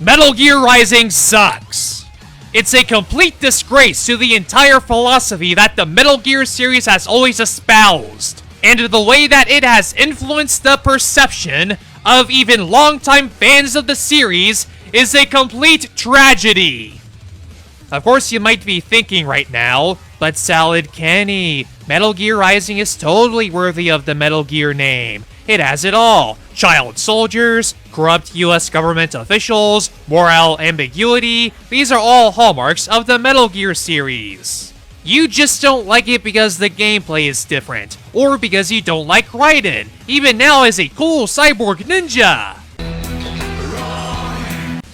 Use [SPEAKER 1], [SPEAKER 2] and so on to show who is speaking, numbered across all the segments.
[SPEAKER 1] Metal Gear Rising sucks. It's a complete disgrace to the entire philosophy that the Metal Gear series has always espoused, and the way that it has influenced the perception of even longtime fans of the series is a complete tragedy. Of course, you might be thinking right now, but Salad Kenny, Metal Gear Rising is totally worthy of the Metal Gear name. It has it all. Child soldiers, corrupt US government officials, moral ambiguity, these are all hallmarks of the Metal Gear series. You just don't like it because the gameplay is different, or because you don't like Raiden, even now as a cool cyborg ninja.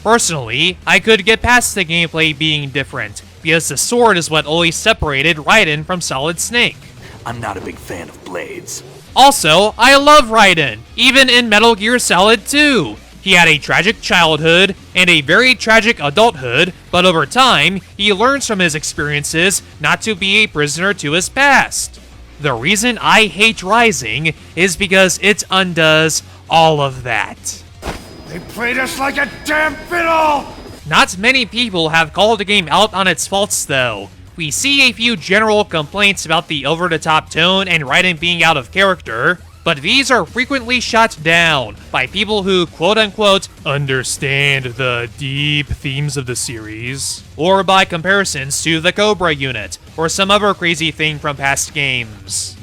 [SPEAKER 1] Personally, I could get past the gameplay being different, because the sword is what always separated Raiden from Solid Snake.
[SPEAKER 2] I'm not a big fan of blades.
[SPEAKER 1] Also, I love Raiden, even in Metal Gear Solid 2. He had a tragic childhood and a very tragic adulthood, but over time, he learns from his experiences not to be a prisoner to his past. The reason I hate Rising is because it undoes all of that.
[SPEAKER 3] They played us like a damn fiddle!
[SPEAKER 1] Not many people have called the game out on its faults though. We see a few general complaints about the over-the-top tone and Raiden being out of character, but these are frequently shot down by people who quote-unquote understand the deep themes of the series, or by comparisons to the Cobra unit, or some other crazy thing from past games.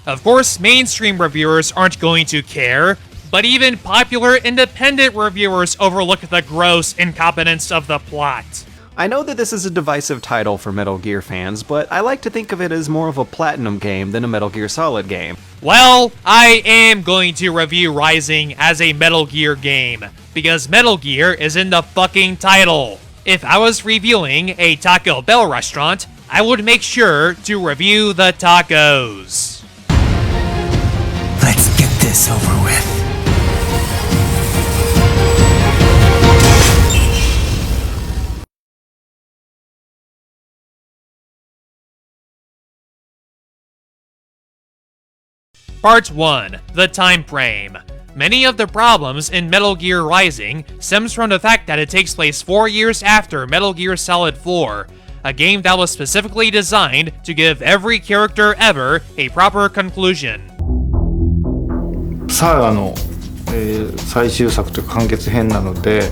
[SPEAKER 1] Of course, mainstream reviewers aren't going to care, but even popular independent reviewers overlook the gross incompetence of the plot.
[SPEAKER 4] I know that this is a divisive title for Metal Gear fans, but I like to think of it as more of a Platinum game than a Metal Gear Solid game.
[SPEAKER 1] Well, I am going to review Rising as a Metal Gear game, because Metal Gear is in the fucking title. If I was reviewing a Taco Bell restaurant, I would make sure to review the tacos.
[SPEAKER 2] Let's get this over with.
[SPEAKER 1] Part 1. The Timeframe. Many of the problems in Metal Gear Rising stems from the fact that it takes place 4 years after Metal Gear Solid 4, a game that was specifically designed to give every character ever a proper conclusion.
[SPEAKER 5] サーガの、最終作というか完結編なので、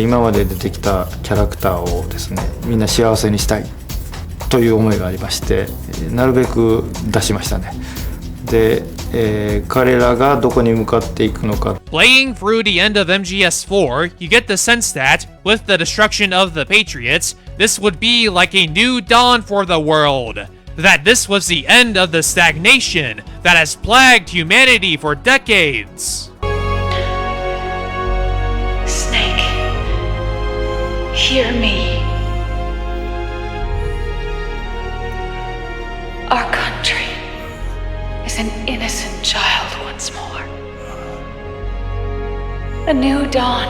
[SPEAKER 5] 今まで出てきたキャラクターをですね、みんな幸せにしたいという思いがありまして、なるべく出しましたね。で、彼らがどこに向かっていくのか。
[SPEAKER 1] Playing through the end of MGS4, you get the sense that, with the destruction of the Patriots, this would be like a new dawn for the world. That this was the end of the stagnation that has plagued humanity for decades.
[SPEAKER 6] Snake, hear me. Our country is an innocent child once more. A new dawn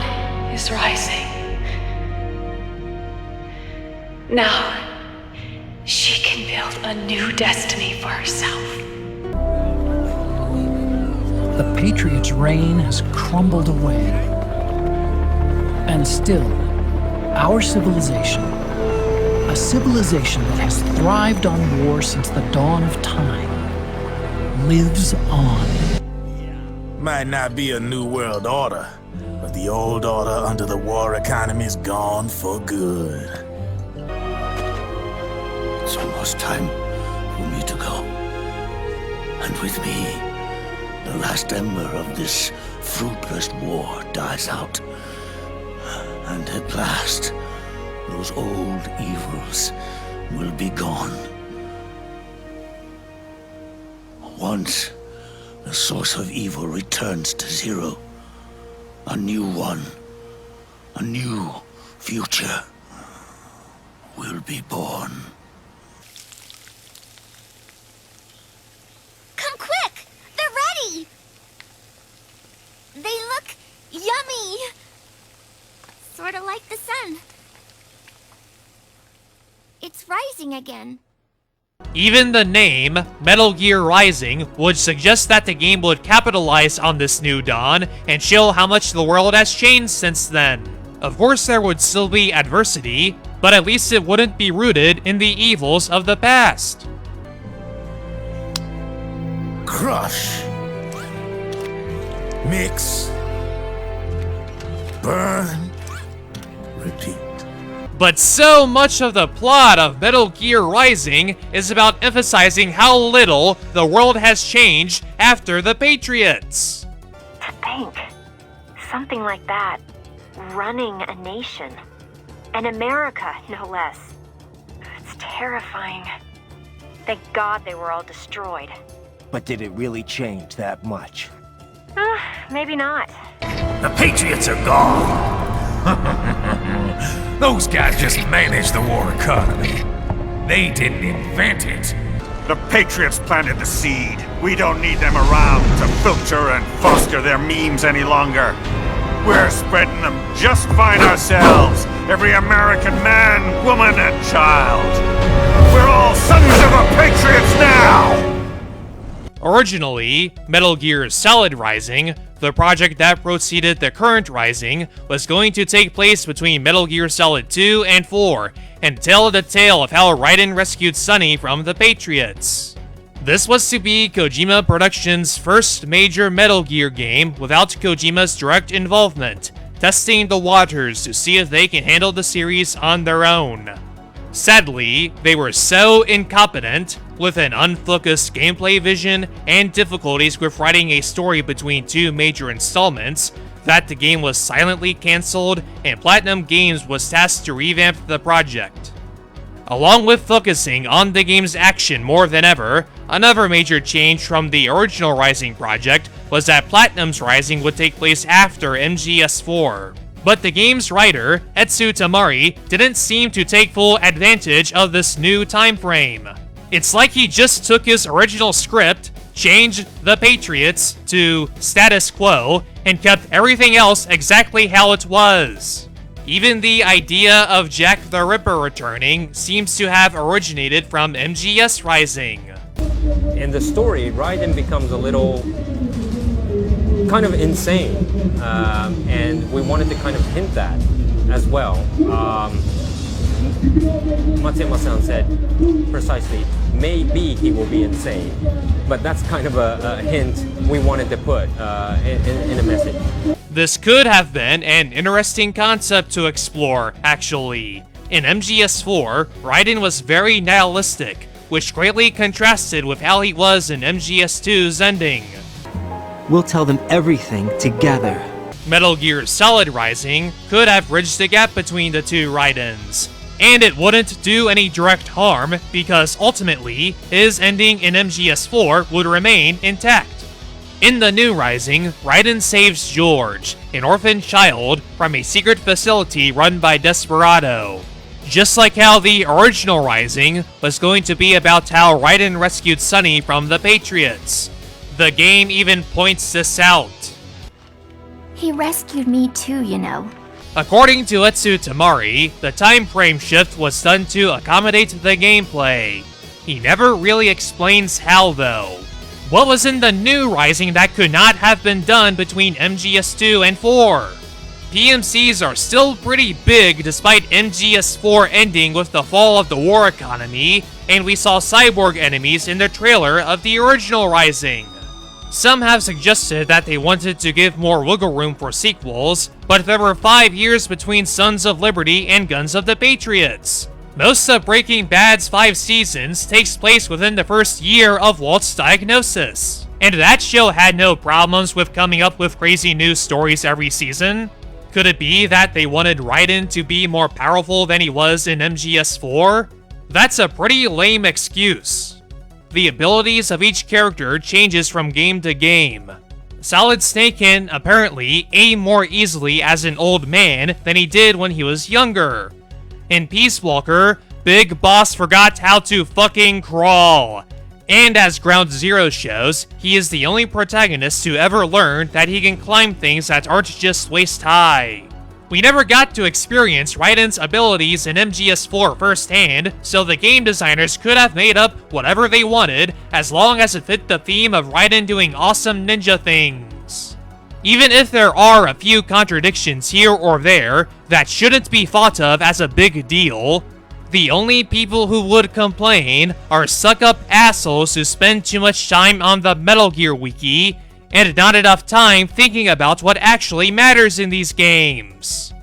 [SPEAKER 6] is rising. Now, she can build a new destiny for herself.
[SPEAKER 7] The Patriots' reign has crumbled away. And still, our civilization, a civilization that has thrived on war since the dawn of time, lives on.
[SPEAKER 8] Might not be a new world order, but the old order under the war economy is gone for good.
[SPEAKER 2] It's almost time for me to go. And with me, the last ember of this fruitless war dies out. And at last, those old evils will be gone. Once the source of evil returns to zero, a new one, a new future will be born.
[SPEAKER 9] Come quick! They're ready! They look yummy! Sort of like the sun. It's rising again.
[SPEAKER 1] Even the name, Metal Gear Rising, would suggest that the game would capitalize on this new dawn and show how much the world has changed since then. Of course there would still be adversity, but at least it wouldn't be rooted in the evils of the past.
[SPEAKER 8] Crush. Mix. Burn. Repeat.
[SPEAKER 1] But so much of the plot of Metal Gear Rising is about emphasizing how little the world has changed after the Patriots.
[SPEAKER 10] To think, something like that, running a nation. And America, no less. It's terrifying. Thank God they were all destroyed.
[SPEAKER 11] But did it really change that much?
[SPEAKER 10] Maybe not.
[SPEAKER 3] The Patriots are gone. Those guys just managed the war economy. They didn't invent it.
[SPEAKER 12] The Patriots planted the seed. We don't need them around to filter and foster their memes any longer. We're spreading them just fine ourselves. Every American man, woman, and child. We're all sons of the Patriots now!
[SPEAKER 1] Originally, Metal Gear Solid Rising, the project that preceded the current Rising, was going to take place between Metal Gear Solid 2 and 4, and tell the tale of how Raiden rescued Sonny from the Patriots. This was to be Kojima Productions' first major Metal Gear game without Kojima's direct involvement, testing the waters to see if they can handle the series on their own. Sadly, they were so incompetent, with an unfocused gameplay vision and difficulties with writing a story between two major installments, that the game was silently cancelled and Platinum Games was tasked to revamp the project. Along with focusing on the game's action more than ever, another major change from the original Rising project was that Platinum's Rising would take place after MGS4. But the game's writer, Etsu Tamari, didn't seem to take full advantage of this new time frame. It's like he just took his original script, changed the Patriots to status quo, and kept everything else exactly how it was. Even the idea of Jack the Ripper returning seems to have originated from MGS Rising.
[SPEAKER 13] In the story, Raiden becomes a little kind of insane, and we wanted to kind of hint that as well. Matsuyama-san said precisely, maybe he will be insane, but that's kind of a hint we wanted to put in a message.
[SPEAKER 1] This could have been an interesting concept to explore, actually. In MGS4, Raiden was very nihilistic, which greatly contrasted with how he was in MGS2's ending.
[SPEAKER 11] We'll tell them everything together.
[SPEAKER 1] Metal Gear Solid Rising could have bridged the gap between the two Raidens, and it wouldn't do any direct harm because ultimately, his ending in MGS4 would remain intact. In the new Rising, Raiden saves George, an orphan child, from a secret facility run by Desperado. Just like how the original Rising was going to be about how Raiden rescued Sonny from the Patriots. The game even points this out.
[SPEAKER 9] He rescued me too, you know.
[SPEAKER 1] According to Etsu Tamari, the time frame shift was done to accommodate the gameplay. He never really explains how though. What was in the new Rising that could not have been done between MGS2 and 4? PMCs are still pretty big despite MGS4 ending with the fall of the war economy, and we saw cyborg enemies in the trailer of the original Rising. Some have suggested that they wanted to give more wiggle room for sequels, but there were 5 years between Sons of Liberty and Guns of the Patriots. Most of Breaking Bad's 5 seasons takes place within the first year of Walt's diagnosis. And that show had no problems with coming up with crazy new stories every season. Could it be that they wanted Raiden to be more powerful than he was in MGS4? That's a pretty lame excuse. The abilities of each character changes from game to game. Solid Snake can, apparently, aim more easily as an old man than he did when he was younger. In Peace Walker, Big Boss forgot how to fucking crawl. And as Ground Zero shows, he is the only protagonist to ever learn that he can climb things that aren't just waist high. We never got to experience Raiden's abilities in MGS4 firsthand, so the game designers could have made up whatever they wanted as long as it fit the theme of Raiden doing awesome ninja things. Even if there are a few contradictions here or there that shouldn't be thought of as a big deal, the only people who would complain are suck-up assholes who spend too much time on the Metal Gear Wiki and not enough time thinking about what actually matters in these games.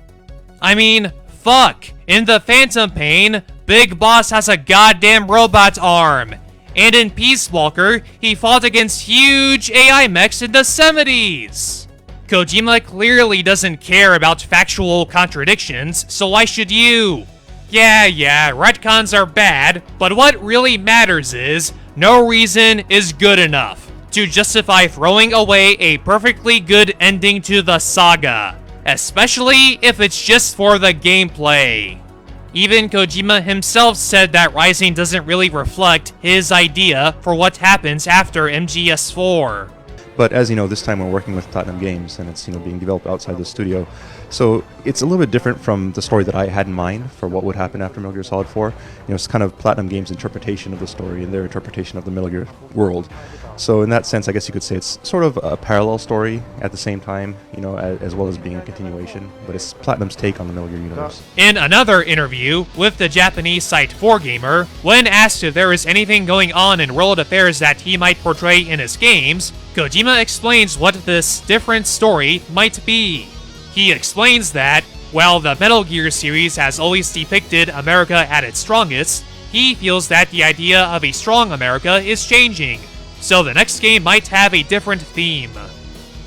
[SPEAKER 1] I mean, fuck, in the Phantom Pain, Big Boss has a goddamn robot arm, and in Peace Walker, he fought against huge AI mechs in the 70s. Kojima clearly doesn't care about factual contradictions, so why should you? Yeah, retcons are bad, but what really matters is, no reason is good enough to justify throwing away a perfectly good ending to the saga, especially if it's just for the gameplay. Even Kojima himself said that Rising doesn't really reflect his idea for what happens after MGS4.
[SPEAKER 14] But as you know, this time we're working with Platinum Games, and it's being developed outside the studio. So it's a little bit different from the story that I had in mind for what would happen after Metal Gear Solid 4. It's kind of Platinum Games' interpretation of the story and their interpretation of the Metal Gear world. So in that sense, I guess you could say it's sort of a parallel story at the same time, as well as being a continuation. But it's Platinum's take on the Metal Gear universe.
[SPEAKER 1] In another interview with the Japanese site 4Gamer, when asked if there is anything going on in world affairs that he might portray in his games, Kojima explains what this different story might be. He explains that, while the Metal Gear series has always depicted America at its strongest, he feels that the idea of a strong America is changing, so the next game might have a different theme.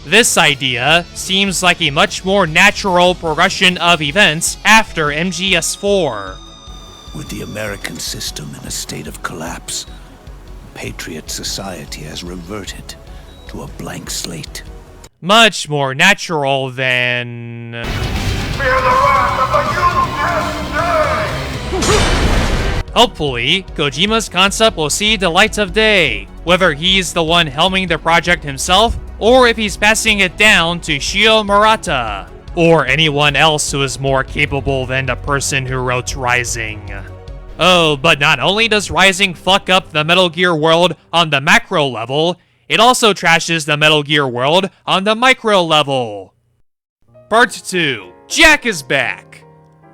[SPEAKER 1] This idea seems like a much more natural progression of events after MGS4.
[SPEAKER 2] With the American system in a state of collapse, Patriot society has reverted to a blank slate.
[SPEAKER 1] Much more natural than...
[SPEAKER 12] Fear the wrath of the USA!
[SPEAKER 1] Hopefully, Kojima's concept will see the light of day, whether he's the one helming the project himself, or if he's passing it down to Shio Murata, or anyone else who is more capable than the person who wrote Rising. Oh, but not only does Rising fuck up the Metal Gear world on the macro level, it also trashes the Metal Gear world on the micro level. Part 2. Jack is back.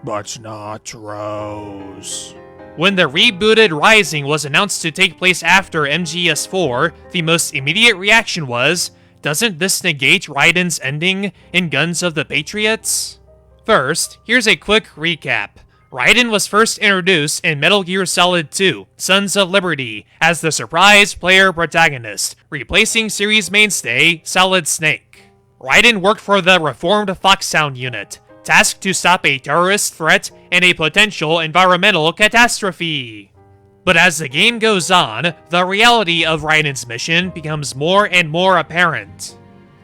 [SPEAKER 1] But not Rose. When the rebooted Rising was announced to take place after MGS4, the most immediate reaction was, doesn't this negate Raiden's ending in Guns of the Patriots? First, here's a quick recap. Raiden was first introduced in Metal Gear Solid 2, Sons of Liberty, as the surprise player protagonist, replacing series mainstay Solid Snake. Raiden worked for the reformed Foxhound unit, tasked to stop a terrorist threat and a potential environmental catastrophe. But as the game goes on, the reality of Raiden's mission becomes more and more apparent.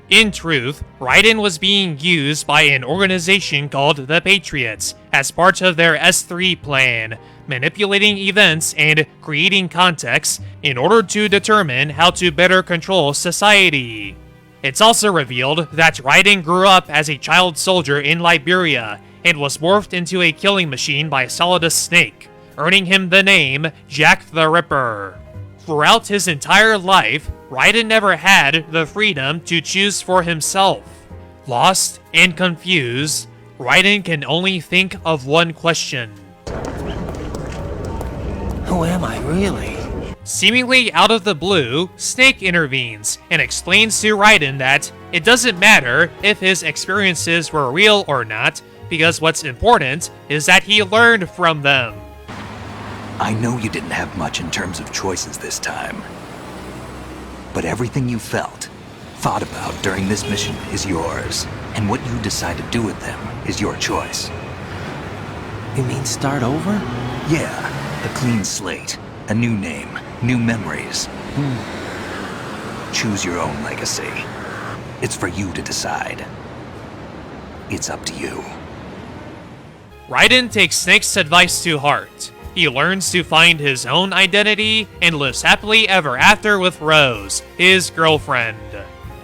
[SPEAKER 1] In truth, Raiden was being used by an organization called the Patriots as part of their S3 plan, manipulating events and creating context in order to determine how to better control society. It's also revealed that Raiden grew up as a child soldier in Liberia and was morphed into a killing machine by Solidus Snake, earning him the name Jack the Ripper. Throughout his entire life, Raiden never had the freedom to choose for himself. Lost and confused, Raiden can only think of one question.
[SPEAKER 2] Who am I really?
[SPEAKER 1] Seemingly out of the blue, Snake intervenes and explains to Raiden that it doesn't matter if his experiences were real or not, because what's important is that he learned from them.
[SPEAKER 15] I know you didn't have much in terms of choices this time. But everything you felt, thought about during this mission is yours. And what you decide to do with them is your choice.
[SPEAKER 11] You mean start over?
[SPEAKER 15] Yeah, a clean slate, a new name, new memories. Choose your own legacy. It's for you to decide. It's up to you.
[SPEAKER 1] Raiden takes Snake's advice to heart. He learns to find his own identity and lives happily ever after with Rose, his girlfriend.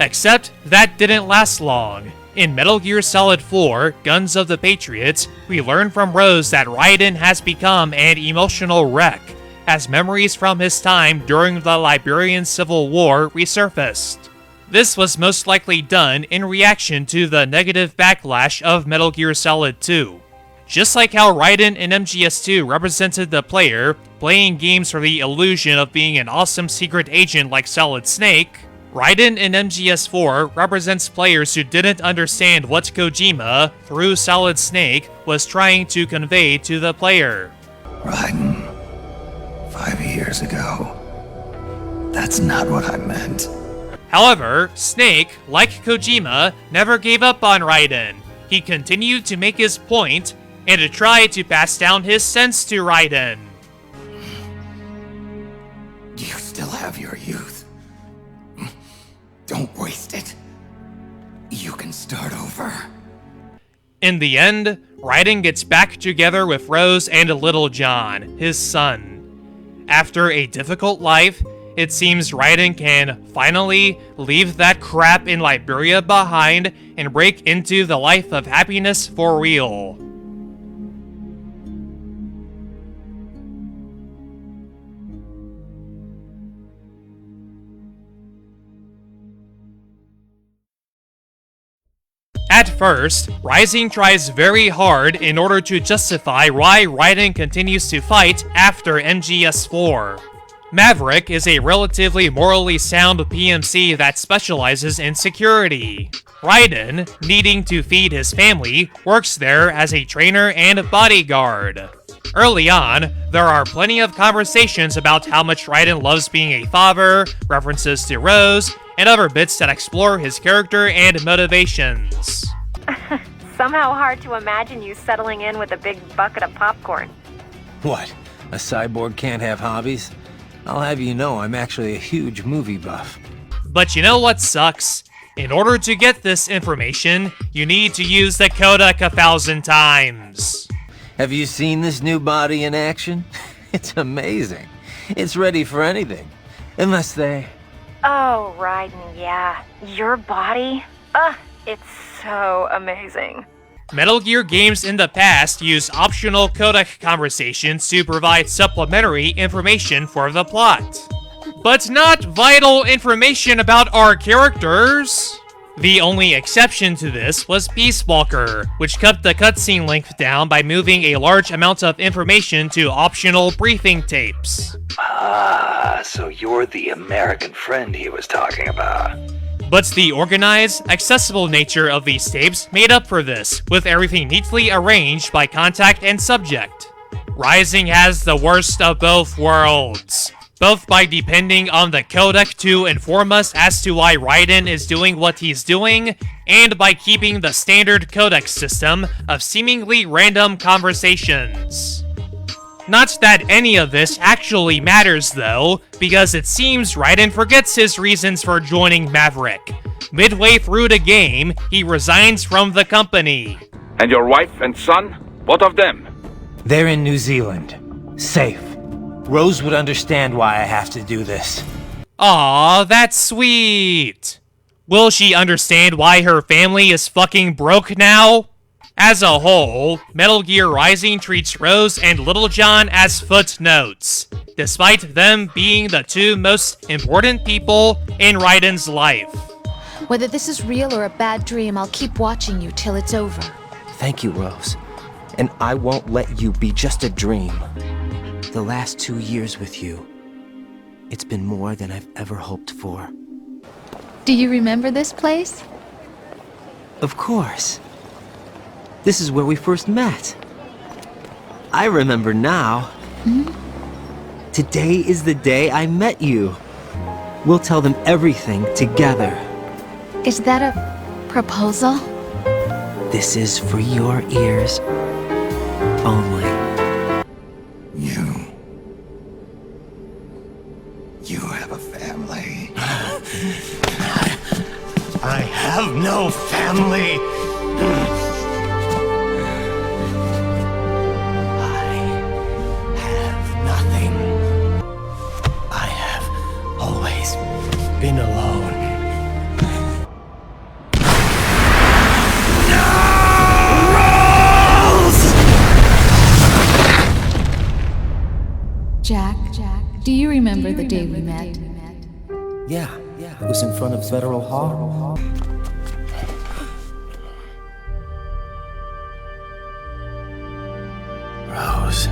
[SPEAKER 1] Except that didn't last long. In Metal Gear Solid 4, Guns of the Patriots, we learn from Rose that Raiden has become an emotional wreck, as memories from his time during the Liberian Civil War resurfaced. This was most likely done in reaction to the negative backlash of Metal Gear Solid 2. Just like how Raiden in MGS2 represented the player playing games for the illusion of being an awesome secret agent like Solid Snake, Raiden in MGS4 represents players who didn't understand what Kojima, through Solid Snake, was trying to convey to the player.
[SPEAKER 15] Raiden, 5 years ago. That's not what I meant.
[SPEAKER 1] However, Snake, like Kojima, never gave up on Raiden. He continued to make his point, and to try to pass down his sense to Raiden.
[SPEAKER 15] You still have your youth. Don't waste it. You can start over.
[SPEAKER 1] In the end, Raiden gets back together with Rose and Little John, his son. After a difficult life, it seems Raiden can finally leave that crap in Liberia behind and break into the life of happiness for real. At first, Rising tries very hard in order to justify why Raiden continues to fight after MGS4. Maverick is a relatively morally sound PMC that specializes in security. Raiden, needing to feed his family, works there as a trainer and bodyguard. Early on, there are plenty of conversations about how much Raiden loves being a father, references to Rose, and other bits that explore his character and motivations.
[SPEAKER 10] Somehow hard to imagine you settling in with a big bucket of popcorn.
[SPEAKER 16] What? A cyborg can't have hobbies? I'll have you know I'm actually a huge movie buff.
[SPEAKER 1] But you know what sucks? In order to get this information, you need to use the codec 1,000 times.
[SPEAKER 16] Have you seen this new body in action? It's amazing. It's ready for anything. Unless they...
[SPEAKER 10] Oh, Raiden, yeah. Your body? It's so amazing.
[SPEAKER 1] Metal Gear games in the past used optional codec conversations to provide supplementary information for the plot. But not vital information about our characters! The only exception to this was Peace Walker, which cut the cutscene length down by moving a large amount of information to optional briefing tapes.
[SPEAKER 15] Ah, so you're the American friend he was talking about.
[SPEAKER 1] But the organized, accessible nature of these tapes made up for this, with everything neatly arranged by contact and subject. Rising has the worst of both worlds, both by depending on the codec to inform us as to why Raiden is doing what he's doing, and by keeping the standard codec system of seemingly random conversations. Not that any of this actually matters though, because it seems Raiden forgets his reasons for joining Maverick. Midway through the game, he resigns from the company.
[SPEAKER 17] And your wife and son? What of them?
[SPEAKER 16] They're in New Zealand. Safe. Rose would understand why I have to do this.
[SPEAKER 1] Aw, that's sweet. Will she understand why her family is fucking broke now? As a whole, Metal Gear Rising treats Rose and Little John as footnotes, despite them being the two most important people in Raiden's life.
[SPEAKER 18] Whether this is real or a bad dream, I'll keep watching you till it's over.
[SPEAKER 19] Thank you, Rose. And I won't let you be just a dream. The last 2 years with you, it's been more than I've ever hoped for.
[SPEAKER 18] Do you remember this place?
[SPEAKER 19] Of course. This is where we first met. I remember now. Today is the day I met you. We'll tell them everything together.
[SPEAKER 18] Is that a proposal?
[SPEAKER 19] This is for your ears only.
[SPEAKER 15] You have a family.
[SPEAKER 2] I have no family. Been alone.
[SPEAKER 18] Jack, do you remember the day we met?
[SPEAKER 19] Yeah, It was in front of Federal Hall.
[SPEAKER 2] Rose.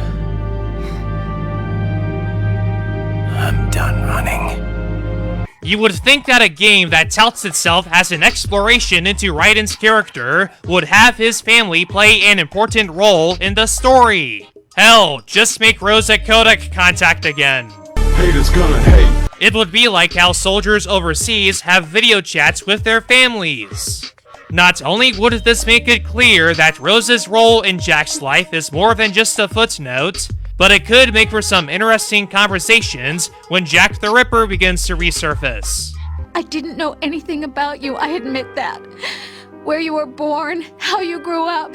[SPEAKER 2] I'm done running.
[SPEAKER 1] You would think that a game that touts itself as an exploration into Raiden's character would have his family play an important role in the story. Hell, just make Rose a codec contact again.
[SPEAKER 20] Haters gonna hate.
[SPEAKER 1] It would be like how soldiers overseas have video chats with their families. Not only would this make it clear that Rose's role in Jack's life is more than just a footnote, but it could make for some interesting conversations when Jack the Ripper begins to resurface.
[SPEAKER 18] I didn't know anything about you, I admit that. Where you were born, how you grew up.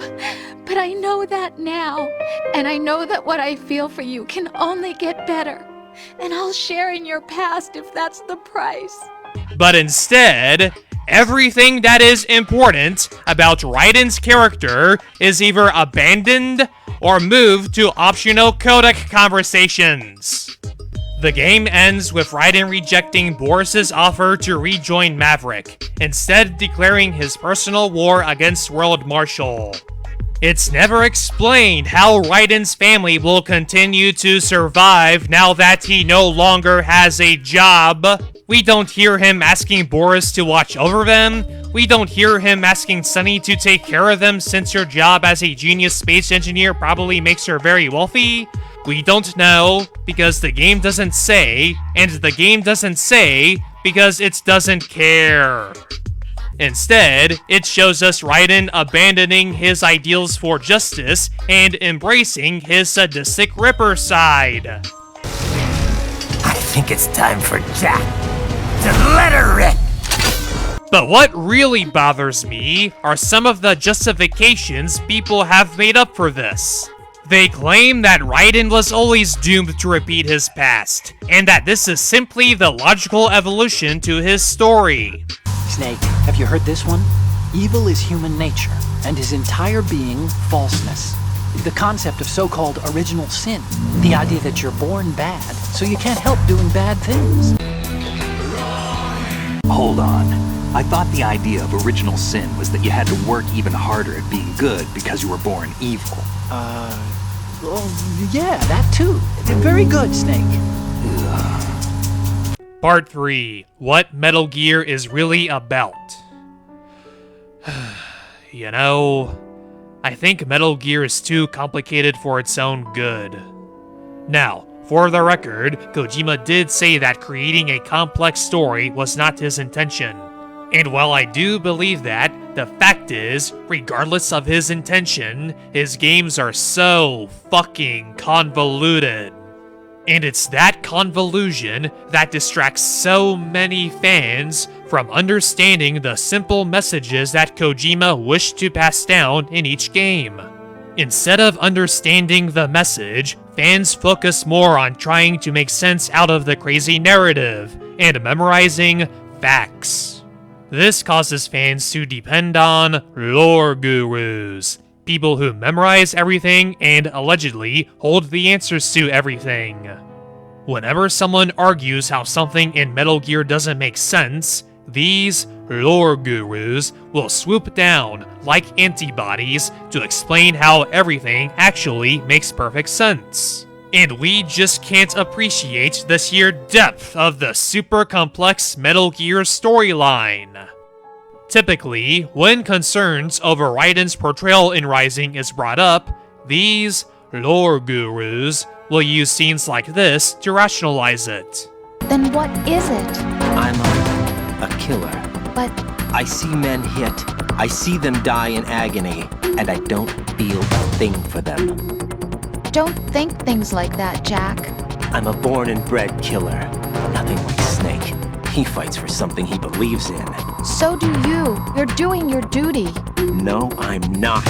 [SPEAKER 18] But I know that now. And I know that what I feel for you can only get better. And I'll share in your past if that's the price.
[SPEAKER 1] But instead, everything that is important about Raiden's character is either abandoned or moved to optional codec conversations. The game ends with Raiden rejecting Boris's offer to rejoin Maverick, instead declaring his personal war against World Marshal. It's never explained how Raiden's family will continue to survive now that he no longer has a job. We don't hear him asking Boris to watch over them. We don't hear him asking Sunny to take care of them since her job as a genius space engineer probably makes her very wealthy. We don't know because the game doesn't say, and the game doesn't say because it doesn't care. Instead, it shows us Raiden abandoning his ideals for justice and embracing his sadistic Ripper side.
[SPEAKER 2] I think it's time for Jack to let her rip.
[SPEAKER 1] But what really bothers me are some of the justifications people have made up for this. They claim that Raiden was always doomed to repeat his past, and that this is simply the logical evolution to his story.
[SPEAKER 7] Snake, have you heard this one? Evil is human nature, and his entire being falseness. The concept of so-called original sin. The idea that you're born bad, so you can't help doing bad things.
[SPEAKER 15] Hold on. I thought the idea of original sin was that you had to work even harder at being good because you were born evil.
[SPEAKER 7] Oh, yeah, that too. Very good, Snake.
[SPEAKER 1] Part 3. What Metal Gear is really about. You know, I think Metal Gear is too complicated for its own good. Now, for the record, Kojima did say that creating a complex story was not his intention. And while I do believe that, the fact is, regardless of his intention, his games are so fucking convoluted. And it's that convolution that distracts so many fans from understanding the simple messages that Kojima wished to pass down in each game. Instead of understanding the message, fans focus more on trying to make sense out of the crazy narrative and memorizing facts. This causes fans to depend on lore gurus, people who memorize everything and allegedly hold the answers to everything. Whenever someone argues how something in Metal Gear doesn't make sense, these lore gurus will swoop down like antibodies to explain how everything actually makes perfect sense. And we just can't appreciate the sheer depth of the super complex Metal Gear storyline. Typically, when concerns over Raiden's portrayal in Rising is brought up, these lore gurus will use scenes like this to rationalize it.
[SPEAKER 18] Then what is it?
[SPEAKER 19] I'm a killer.
[SPEAKER 18] But
[SPEAKER 19] I see men hit, I see them die in agony, and I don't feel a thing for them.
[SPEAKER 18] don't think things like that, Jack.
[SPEAKER 19] I'm a born and bred killer. Nothing like Snake. He fights for something he believes in.
[SPEAKER 18] So do you. You're doing your duty.
[SPEAKER 19] No, I'm not.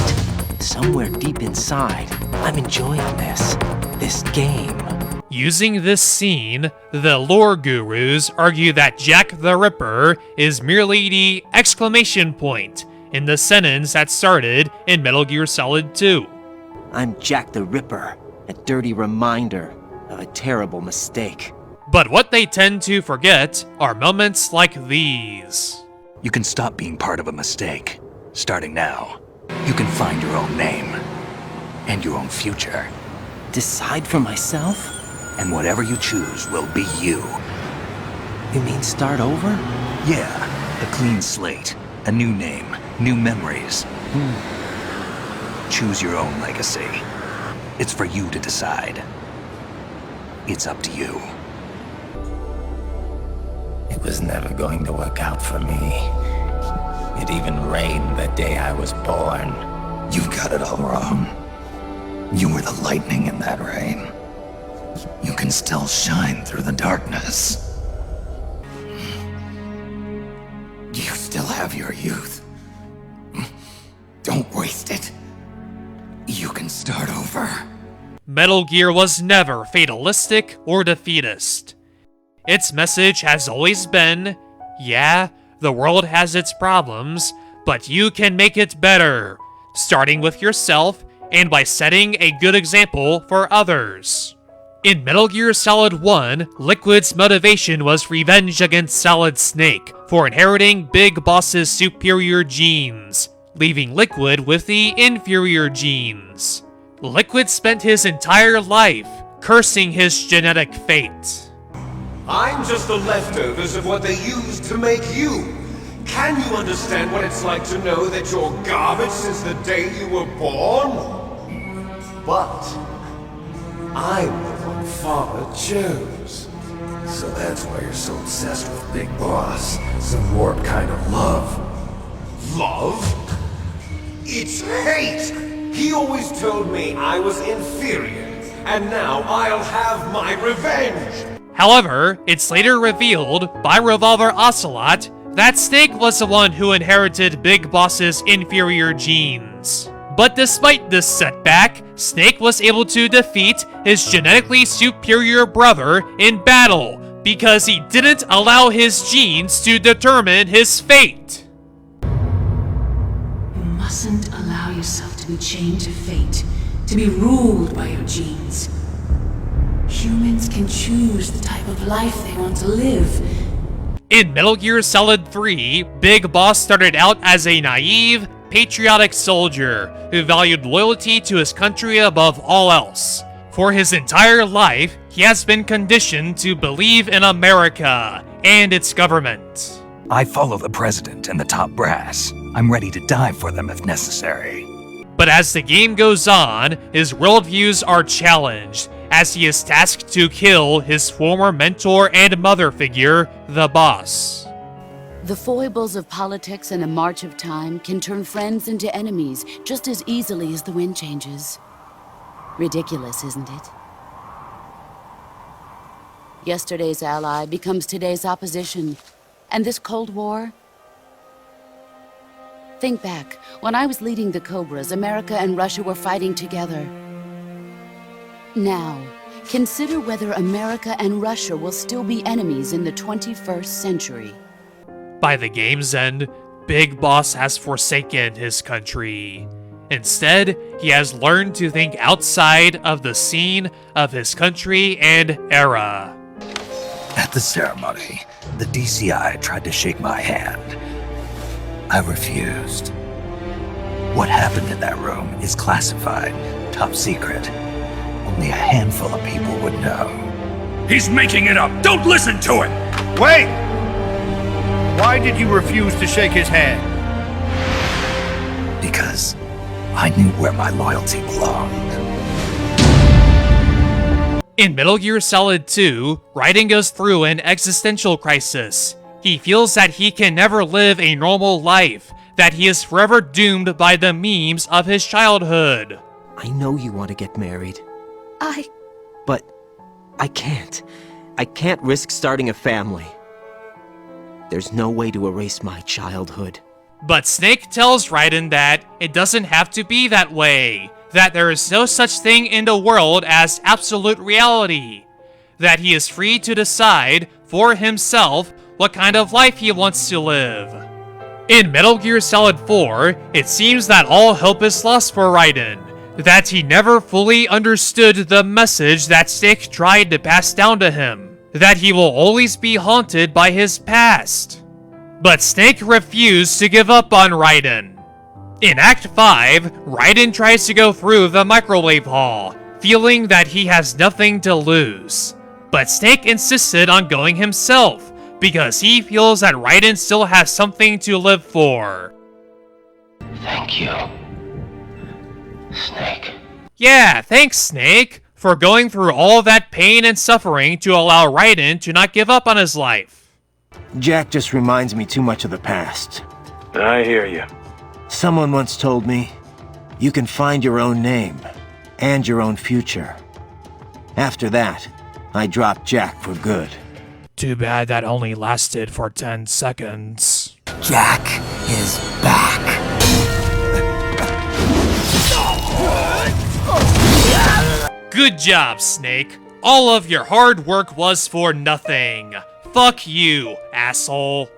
[SPEAKER 19] Somewhere deep inside, I'm enjoying this game.
[SPEAKER 1] Using this scene, the lore gurus argue that Jack the Ripper is merely the exclamation point in the sentence that started in Metal Gear Solid 2.
[SPEAKER 19] I'm Jack the Ripper, a dirty reminder of a terrible mistake.
[SPEAKER 1] But what they tend to forget are moments like these.
[SPEAKER 15] You can stop being part of a mistake, starting now. You can find your own name, and your own future.
[SPEAKER 19] Decide for myself?
[SPEAKER 15] And whatever you choose will be you.
[SPEAKER 19] You mean start over?
[SPEAKER 15] Yeah, a clean slate, a new name, new memories. Choose your own legacy. It's for you to decide. It's up to you.
[SPEAKER 21] It was never going to work out for me. It even rained the day I was born.
[SPEAKER 15] You've got it all wrong. You were the lightning in that rain. You can still shine through the darkness. You still have your youth. Don't waste it. You can start over.
[SPEAKER 1] Metal Gear was never fatalistic or defeatist. Its message has always been, yeah, the world has its problems, but you can make it better, starting with yourself and by setting a good example for others. In Metal Gear Solid 1, Liquid's motivation was revenge against Solid Snake for inheriting Big Boss's superior genes, leaving Liquid with the inferior genes. Liquid spent his entire life cursing his genetic fate.
[SPEAKER 20] I'm just the leftovers of what they used to make you. Can you understand what it's like to know that you're garbage since the day you were born? But I'm the one Father chose.
[SPEAKER 2] So that's why you're so obsessed with Big Boss. Some warped kind of love.
[SPEAKER 20] Love? It's hate! He always told me I was inferior, and now I'll have my revenge!
[SPEAKER 1] However, it's later revealed by Revolver Ocelot that Snake was the one who inherited Big Boss's inferior genes. But despite this setback, Snake was able to defeat his genetically superior brother in battle because he didn't allow his genes to determine his fate.
[SPEAKER 22] You mustn't allow yourself to be chained to fate, to be ruled by your genes. Humans can choose the type of life they want to live.
[SPEAKER 1] In Metal Gear Solid 3, Big Boss started out as a naive, patriotic soldier who valued loyalty to his country above all else. For his entire life, he has been conditioned to believe in America and its government.
[SPEAKER 15] I follow the president and the top brass. I'm ready to die for them if necessary.
[SPEAKER 1] But as the game goes on, his worldviews are challenged, as he is tasked to kill his former mentor and mother figure, the boss.
[SPEAKER 23] The foibles of politics and a march of time can turn friends into enemies just as easily as the wind changes. Ridiculous, isn't it? Yesterday's ally becomes today's opposition, and this Cold War? Think back, when I was leading the Cobras, America and Russia were fighting together. Now, consider whether America and Russia will still be enemies in the 21st century.
[SPEAKER 1] By the game's end, Big Boss has forsaken his country. Instead, he has learned to think outside of the scene of his country and era.
[SPEAKER 15] At the ceremony, the DCI tried to shake my hand. I refused. What happened in that room is classified, top secret. Only a handful of people would know.
[SPEAKER 3] He's making it up! Don't listen to him!
[SPEAKER 24] Wait! Why did you refuse to shake his hand?
[SPEAKER 15] Because I knew where my loyalty belonged.
[SPEAKER 1] In Metal Gear Solid 2, Raiden goes through an existential crisis. He feels that he can never live a normal life, that he is forever doomed by the memes of his childhood.
[SPEAKER 19] I know you want to get married. But I can't. I can't risk starting a family. There's no way to erase my childhood.
[SPEAKER 1] But Snake tells Raiden that it doesn't have to be that way, that there is no such thing in the world as absolute reality, that he is free to decide for himself what kind of life he wants to live. In Metal Gear Solid 4, it seems that all hope is lost for Raiden, that he never fully understood the message that Snake tried to pass down to him. that he will always be haunted by his past. But Snake refused to give up on Raiden. In Act 5, Raiden tries to go through the microwave hall, feeling that he has nothing to lose. But Snake insisted on going himself, because he feels that Raiden still has something to live for.
[SPEAKER 21] Thank you, Snake.
[SPEAKER 1] Yeah, thanks, Snake, for going through all that pain and suffering to allow Raiden to not give up on his life.
[SPEAKER 16] Jack just reminds me too much of the past.
[SPEAKER 21] I hear you.
[SPEAKER 16] Someone once told me, you can find your own name, and your own future. After that, I dropped Jack for good.
[SPEAKER 1] Too bad that only lasted for 10 seconds.
[SPEAKER 16] Jack is back.
[SPEAKER 1] Good job, Snake. All of your hard work was for nothing. Fuck you, asshole.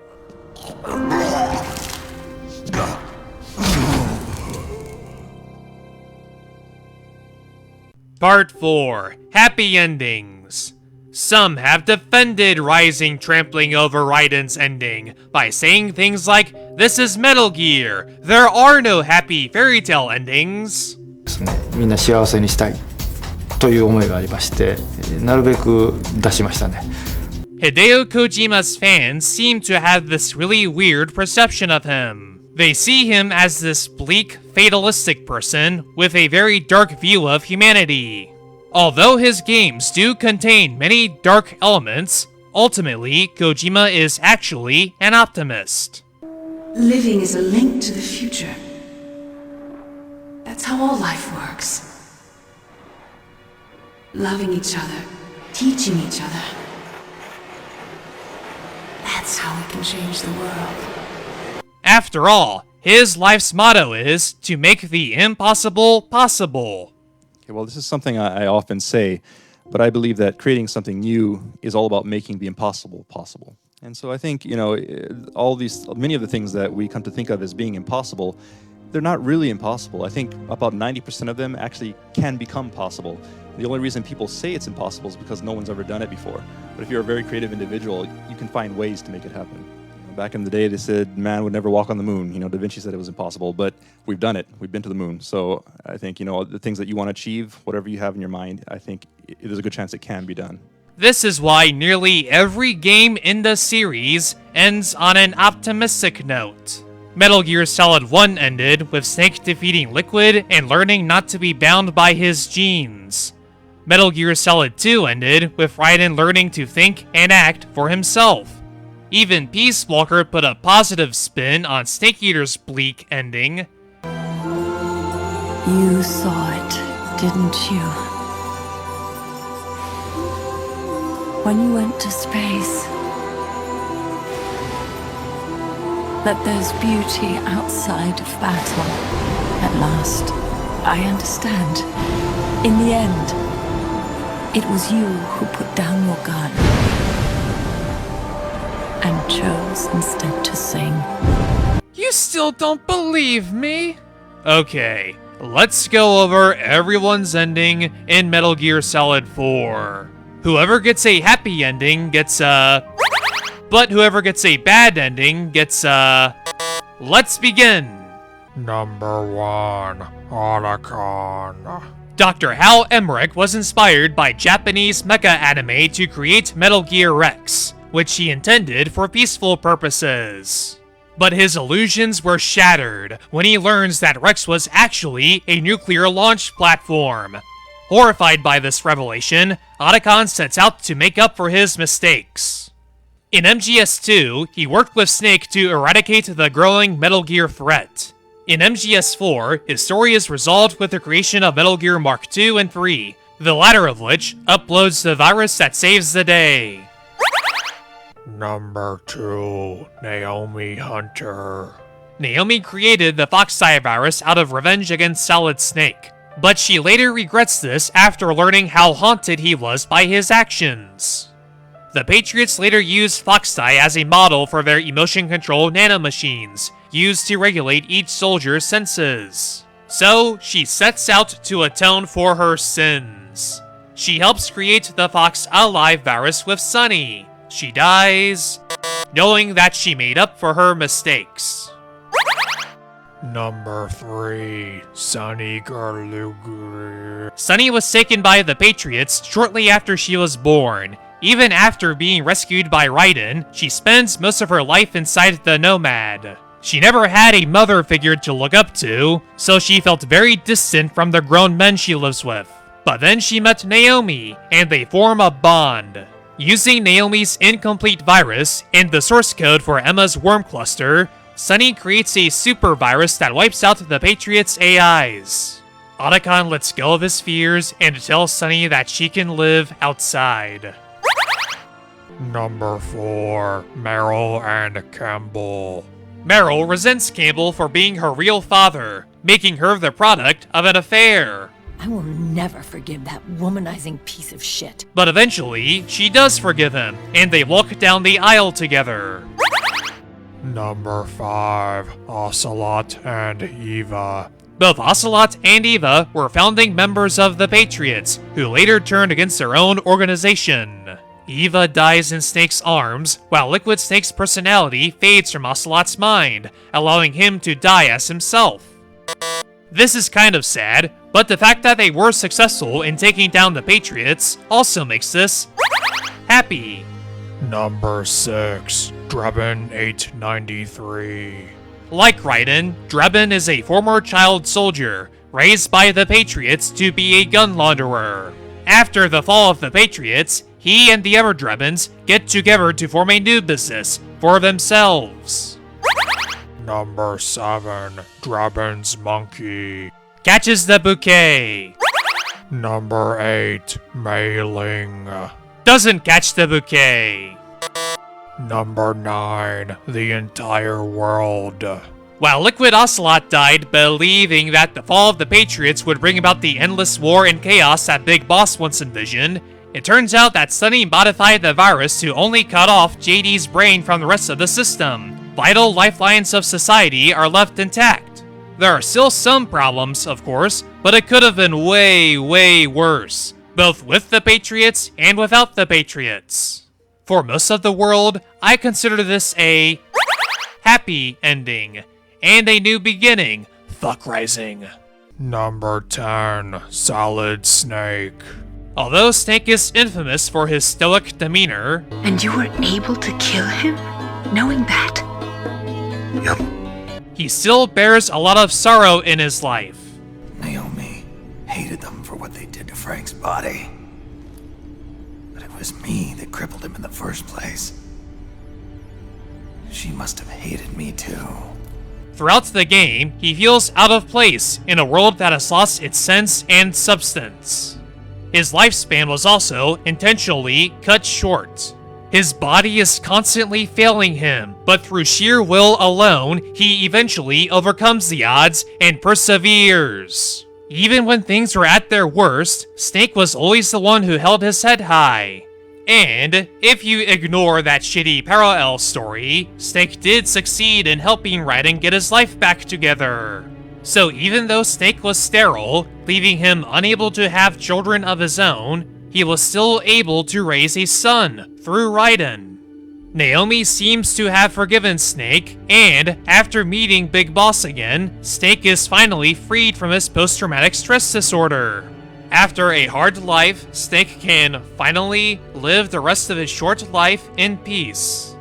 [SPEAKER 1] Part 4. Happy Endings. Some have defended Rising trampling over Raiden's ending by saying things like, "This is Metal Gear. There are no happy fairy tale endings."
[SPEAKER 4] みんな幸せにしたいという思いがありまして、なるべく出しましたね。
[SPEAKER 1] Hideo Kojima's fans seem to have this really weird perception of him. They see him as this bleak, fatalistic person with a very dark view of humanity. Although his games do contain many dark elements, ultimately, Kojima is actually an optimist.
[SPEAKER 22] Living is a link to the future. That's how all life works. Loving each other, teaching each other. That's how we can change the world.
[SPEAKER 1] After all, his life's motto is to make the impossible possible.
[SPEAKER 14] Okay, well, this is something I often say, but I believe that creating something new is all about making the impossible possible. And so I think, many of the things that we come to think of as being impossible, they're not really impossible. I think about 90% of them actually can become possible. The only reason people say it's impossible is because no one's ever done it before. But if you're a very creative individual, you can find ways to make it happen. Back in the day, they said man would never walk on the moon. Da Vinci said it was impossible, but we've done it. We've been to the moon. So I think, the things that you want to achieve, whatever you have in your mind, I think there's a good chance it can be done.
[SPEAKER 1] This is why nearly every game in the series ends on an optimistic note. Metal Gear Solid 1 ended with Snake defeating Liquid and learning not to be bound by his genes. Metal Gear Solid 2 ended with Raiden learning to think and act for himself. Even Peace Walker put a positive spin on Snake Eater's bleak ending.
[SPEAKER 22] You saw it, didn't you? When you went to space, that there's beauty outside of battle. At last, I understand. In the end, it was you who put down your gun and chose instead to sing.
[SPEAKER 1] You still don't believe me? Okay, let's go over everyone's ending in Metal Gear Solid 4. Whoever gets a happy ending gets but whoever gets a bad ending gets let's begin.
[SPEAKER 5] Number 1, Otacon.
[SPEAKER 1] Dr. Hal Emmerich was inspired by Japanese mecha anime to create Metal Gear Rex, which he intended for peaceful purposes. But his illusions were shattered when he learns that Rex was actually a nuclear launch platform. Horrified by this revelation, Otacon sets out to make up for his mistakes. In MGS2, he worked with Snake to eradicate the growing Metal Gear threat. In MGS4, his story is resolved with the creation of Metal Gear Mark II and III, the latter of which uploads the virus that saves the day.
[SPEAKER 5] Number 2, Naomi Hunter.
[SPEAKER 1] Naomi created the Foxeye virus out of revenge against Solid Snake, but she later regrets this after learning how haunted he was by his actions. The Patriots later used Foxeye as a model for their emotion control nanomachines, used to regulate each soldier's senses. So, she sets out to atone for her sins. She helps create the Fox Alive virus with Sunny. She dies, knowing that she made up for her mistakes.
[SPEAKER 5] Number 3, Sunny Garlugu.
[SPEAKER 1] Sunny was taken by the Patriots shortly after she was born. Even after being rescued by Raiden, she spends most of her life inside the Nomad. She never had a mother figure to look up to, so she felt very distant from the grown men she lives with. But then she met Naomi, and they form a bond. Using Naomi's incomplete virus and the source code for Emma's worm cluster, Sunny creates a super virus that wipes out the Patriots' AIs. Otacon lets go of his fears and tells Sunny that she can live outside.
[SPEAKER 5] Number 4, Meryl and Campbell.
[SPEAKER 1] Meryl resents Campbell for being her real father, making her the product of an affair.
[SPEAKER 6] I will never forgive that womanizing piece of shit.
[SPEAKER 1] But eventually, she does forgive him, and they walk down the aisle together.
[SPEAKER 5] Number 5, Ocelot and Eva.
[SPEAKER 1] Both Ocelot and Eva were founding members of the Patriots, who later turned against their own organization. Eva dies in Snake's arms, while Liquid Snake's personality fades from Ocelot's mind, allowing him to die as himself. This is kind of sad, but the fact that they were successful in taking down the Patriots also makes this happy.
[SPEAKER 5] Number 6, Drebin 893.
[SPEAKER 1] Like Raiden, Drebin is a former child soldier, raised by the Patriots to be a gun launderer. After the fall of the Patriots, he and the other Drebins get together to form a new business for themselves.
[SPEAKER 5] Number 7, Drebin's Monkey.
[SPEAKER 1] Catches the bouquet.
[SPEAKER 5] Number 8, Mei Ling.
[SPEAKER 1] Doesn't catch the bouquet.
[SPEAKER 5] Number 9, The Entire World.
[SPEAKER 1] While Liquid Ocelot died believing that the fall of the Patriots would bring about the endless war and chaos that Big Boss once envisioned, it turns out that Sunny modified the virus to only cut off JD's brain from the rest of the system. Vital lifelines of society are left intact. There are still some problems, of course, but it could have been way, way worse, both with the Patriots and without the Patriots. For most of the world, I consider this a happy ending, and a new beginning, Fuck Rising.
[SPEAKER 5] Number 10, Solid Snake.
[SPEAKER 1] Although Snake is infamous for his stoic demeanor,
[SPEAKER 8] and you were able to kill him, knowing that?
[SPEAKER 2] Yep.
[SPEAKER 1] He still bears a lot of sorrow in his life.
[SPEAKER 2] Naomi hated them for what they did to Frank's body. But it was me that crippled him in the first place. She must have hated me too.
[SPEAKER 1] Throughout the game, he feels out of place in a world that has lost its sense and substance. His lifespan was also intentionally cut short. His body is constantly failing him, but through sheer will alone, he eventually overcomes the odds and perseveres. Even when things were at their worst, Snake was always the one who held his head high. And if you ignore that shitty parallel story, Snake did succeed in helping Raiden get his life back together. So even though Snake was sterile, leaving him unable to have children of his own, he was still able to raise a son through Raiden. Naomi seems to have forgiven Snake, and after meeting Big Boss again, Snake is finally freed from his post-traumatic stress disorder. After a hard life, Snake can finally live the rest of his short life in peace.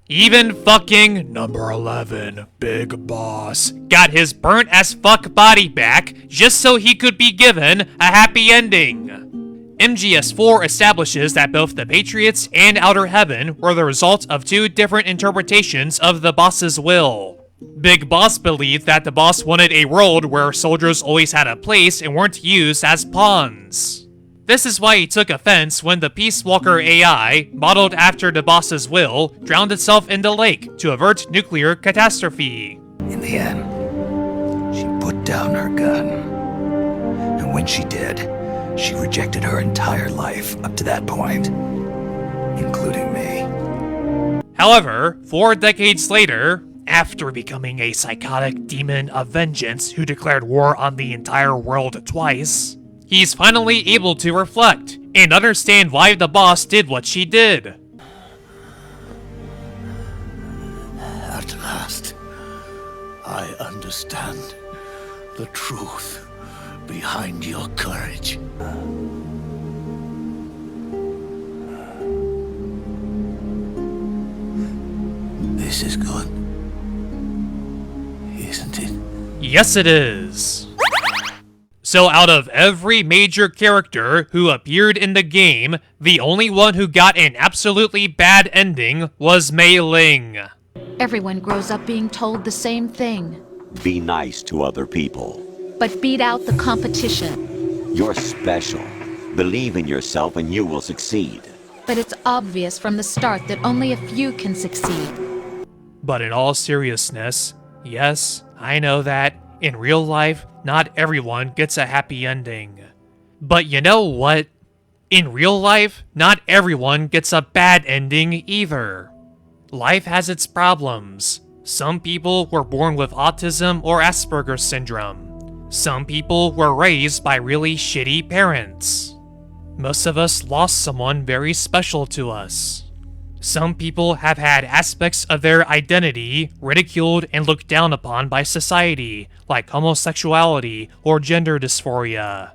[SPEAKER 1] Even fucking number 11, Big Boss, got his burnt as fuck body back just so he could be given a happy ending. MGS4 establishes that both the Patriots and Outer Heaven were the result of two different interpretations of the boss's will. Big Boss believed that the boss wanted a world where soldiers always had a place and weren't used as pawns. This is why he took offense when the Peace Walker AI, modeled after the boss's will, drowned itself in the lake to avert nuclear catastrophe.
[SPEAKER 2] In the end, she put down her gun. And when she did, she rejected her entire life up to that point, including me.
[SPEAKER 1] However, 4 decades later, after becoming a psychotic demon of vengeance who declared war on the entire world twice, he's finally able to reflect and understand why the boss did what she did.
[SPEAKER 2] At last, I understand the truth behind your courage. This is good, isn't it?
[SPEAKER 1] Yes, it is. So out of every major character who appeared in the game, the only one who got an absolutely bad ending was Mei Ling.
[SPEAKER 18] Everyone grows up being told the same thing.
[SPEAKER 9] Be nice to other people.
[SPEAKER 18] But beat out the competition.
[SPEAKER 9] You're special. Believe in yourself and you will succeed.
[SPEAKER 18] But it's obvious from the start that only a few can succeed.
[SPEAKER 1] But in all seriousness, yes, I know that, in real life, not everyone gets a happy ending. But you know what? In real life, not everyone gets a bad ending either. Life has its problems. Some people were born with autism or Asperger's syndrome. Some people were raised by really shitty parents. Most of us lost someone very special to us. Some people have had aspects of their identity ridiculed and looked down upon by society, like homosexuality or gender dysphoria.